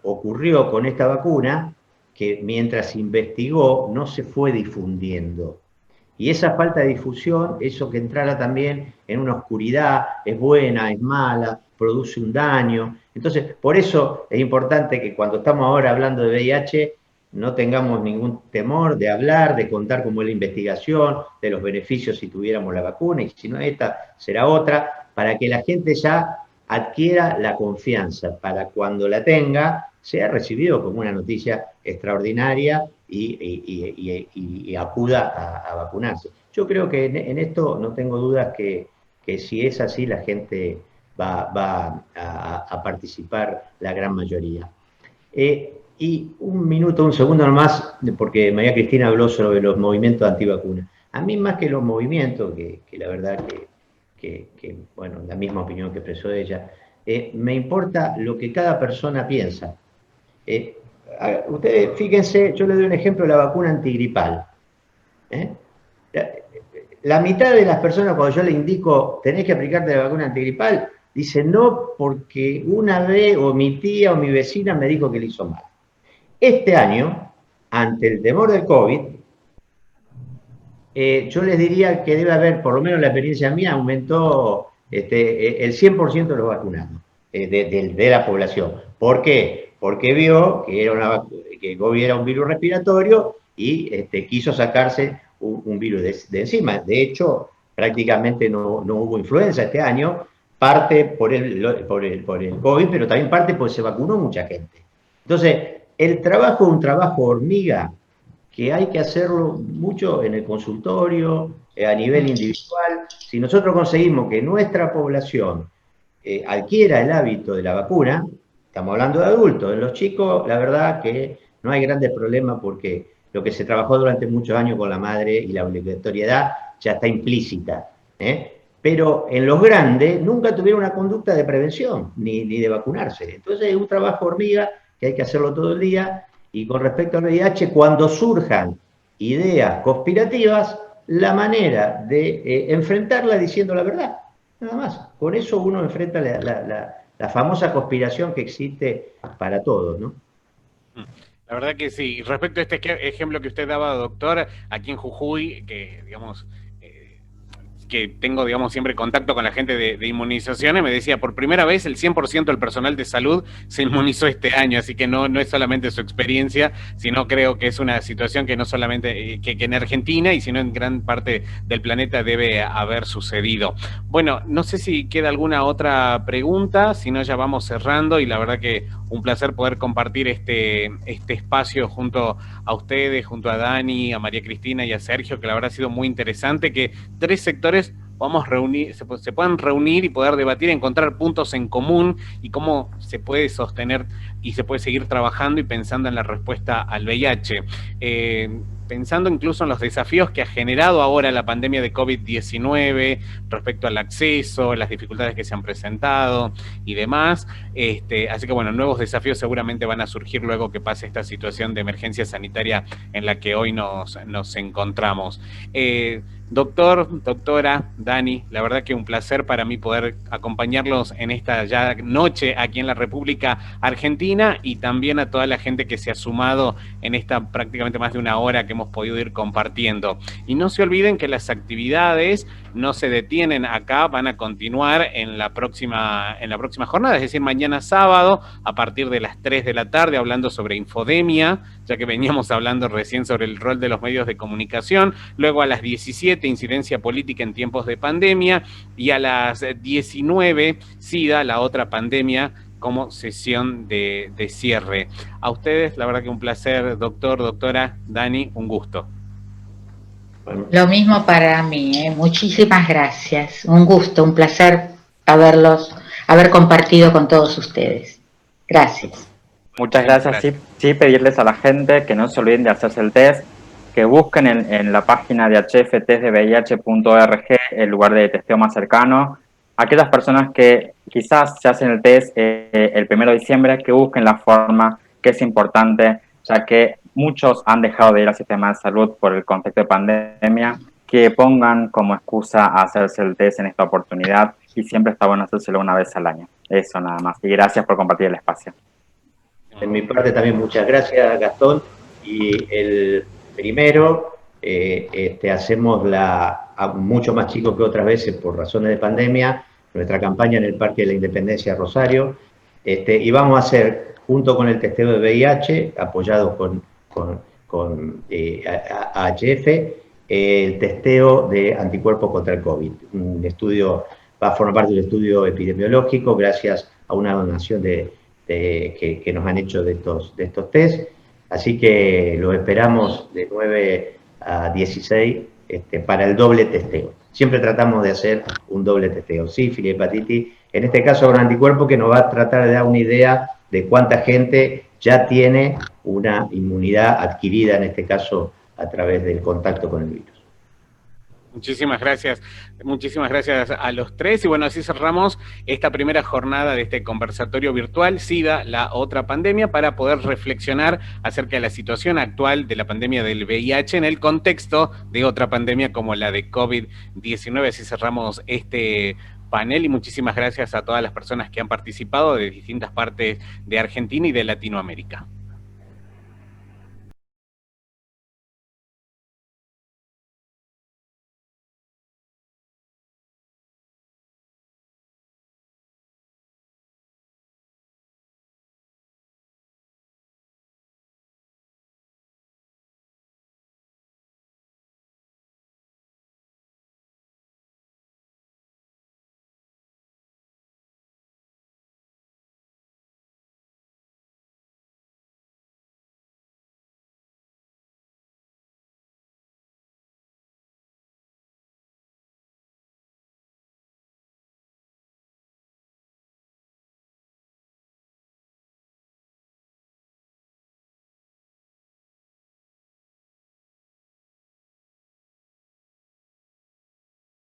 ocurrió con esta vacuna que mientras se investigó no se fue difundiendo. Y esa falta de difusión, eso que entrara también en una oscuridad, es buena, es mala, produce un daño. Entonces, por eso es importante que cuando estamos ahora hablando de VIH, no tengamos ningún temor de hablar, de contar cómo es la investigación, de los beneficios si tuviéramos la vacuna, y si no esta, será otra, para que la gente ya adquiera la confianza, para cuando la tenga, sea recibido como una noticia extraordinaria y acuda a vacunarse. Yo creo que en esto no tengo dudas que si es así, la gente va a participar la gran mayoría. Y un segundo nomás, porque María Cristina habló sobre los movimientos antivacunas. A mí más que los movimientos, que la verdad bueno, la misma opinión que expresó ella, me importa lo que cada persona piensa. Ustedes, fíjense, yo les doy un ejemplo de la vacuna antigripal. La mitad de las personas, cuando yo le indico, tenés que aplicarte la vacuna antigripal, dicen no, porque una vez o mi tía o mi vecina me dijo que le hizo mal. Este año, ante el temor del COVID, yo les diría que debe haber, por lo menos la experiencia mía, aumentó el 100% de los vacunados de la población. ¿Por qué? Porque vio que el COVID era un virus respiratorio y quiso sacarse un virus de encima. De hecho, prácticamente no hubo influenza este año, parte por el COVID, pero también parte porque se vacunó mucha gente. Entonces, el trabajo es un trabajo hormiga, que hay que hacerlo mucho en el consultorio, a nivel individual. Si nosotros conseguimos que nuestra población adquiera el hábito de la vacuna, estamos hablando de adultos, en los chicos la verdad que no hay grandes problemas porque lo que se trabajó durante muchos años con la madre y la obligatoriedad ya está implícita. Pero en los grandes nunca tuvieron una conducta de prevención ni de vacunarse. Entonces es un trabajo hormiga que hay que hacerlo todo el día. Y con respecto al VIH, cuando surjan ideas conspirativas, la manera de enfrentarla diciendo la verdad, nada más. Con eso uno enfrenta la famosa conspiración que existe para todos, ¿no? La verdad que sí. Respecto a este ejemplo que usted daba, doctor, aquí en Jujuy, que digamos, que tengo, digamos, siempre contacto con la gente de inmunizaciones, me decía, por primera vez el 100% del personal de salud se inmunizó este año, así que no es solamente su experiencia, sino creo que es una situación que no solamente, que en Argentina, y sino en gran parte del planeta debe haber sucedido. Bueno, no sé si queda alguna otra pregunta, si no ya vamos cerrando, y la verdad que un placer poder compartir este espacio junto a ustedes, junto a Dani, a María Cristina y a Sergio, que la verdad ha sido muy interesante, que 3 sectores podamos reunir, se puedan reunir y poder debatir, encontrar puntos en común y cómo se puede sostener y se puede seguir trabajando y pensando en la respuesta al VIH. Pensando incluso en los desafíos que ha generado ahora la pandemia de COVID-19 respecto al acceso, las dificultades que se han presentado y demás. Así que bueno, nuevos desafíos seguramente van a surgir luego que pase esta situación de emergencia sanitaria en la que hoy nos encontramos. Doctor, doctora, Dani, la verdad que un placer para mí poder acompañarlos en esta ya noche aquí en la República Argentina, y también a toda la gente que se ha sumado en esta prácticamente más de una hora que hemos podido ir compartiendo. Y no se olviden que las actividades no se detienen acá, van a continuar en la próxima jornada, es decir, mañana sábado a partir de las 3 de la tarde, hablando sobre infodemia, ya que veníamos hablando recién sobre el rol de los medios de comunicación. Luego a las 17, incidencia política en tiempos de pandemia, y a las 19, SIDA, la otra pandemia, como sesión de cierre. A ustedes, la verdad que un placer, doctor, doctora, Dani, un gusto. Lo mismo para mí, muchísimas gracias. Un gusto, un placer haber compartido con todos ustedes. Gracias. Muchas gracias. Sí, pedirles a la gente que no se olviden de hacerse el test, que busquen en la página de hftestdvih.org el lugar de testeo más cercano. Aquellas personas que quizás se hacen el test el 1 de diciembre, que busquen la forma, que es importante, ya que muchos han dejado de ir al sistema de salud por el contexto de pandemia, que pongan como excusa hacerse el test en esta oportunidad, y siempre está bueno hacérselo una vez al año. eso nada más. Y gracias por compartir el espacio. En mi parte también muchas gracias, Gastón. Y el primero, hacemos mucho más chico que otras veces por razones de pandemia, nuestra campaña en el Parque de la Independencia Rosario, y vamos a hacer, junto con el testeo de VIH, apoyado con AHF, el testeo de anticuerpos contra el COVID. Un estudio, va a formar parte del estudio epidemiológico gracias a una donación que nos han hecho de estos test. Así que los esperamos de 9 a 16 para el doble testeo. Siempre tratamos de hacer un doble testeo, sífilis, hepatitis, en este caso con anticuerpos que nos va a tratar de dar una idea de cuánta gente ya tiene una inmunidad adquirida, en este caso a través del contacto con el virus. Muchísimas gracias a los tres. Y bueno, así cerramos esta primera jornada de este conversatorio virtual, SIDA, la otra pandemia, para poder reflexionar acerca de la situación actual de la pandemia del VIH en el contexto de otra pandemia como la de COVID-19. Así cerramos este panel y muchísimas gracias a todas las personas que han participado de distintas partes de Argentina y de Latinoamérica.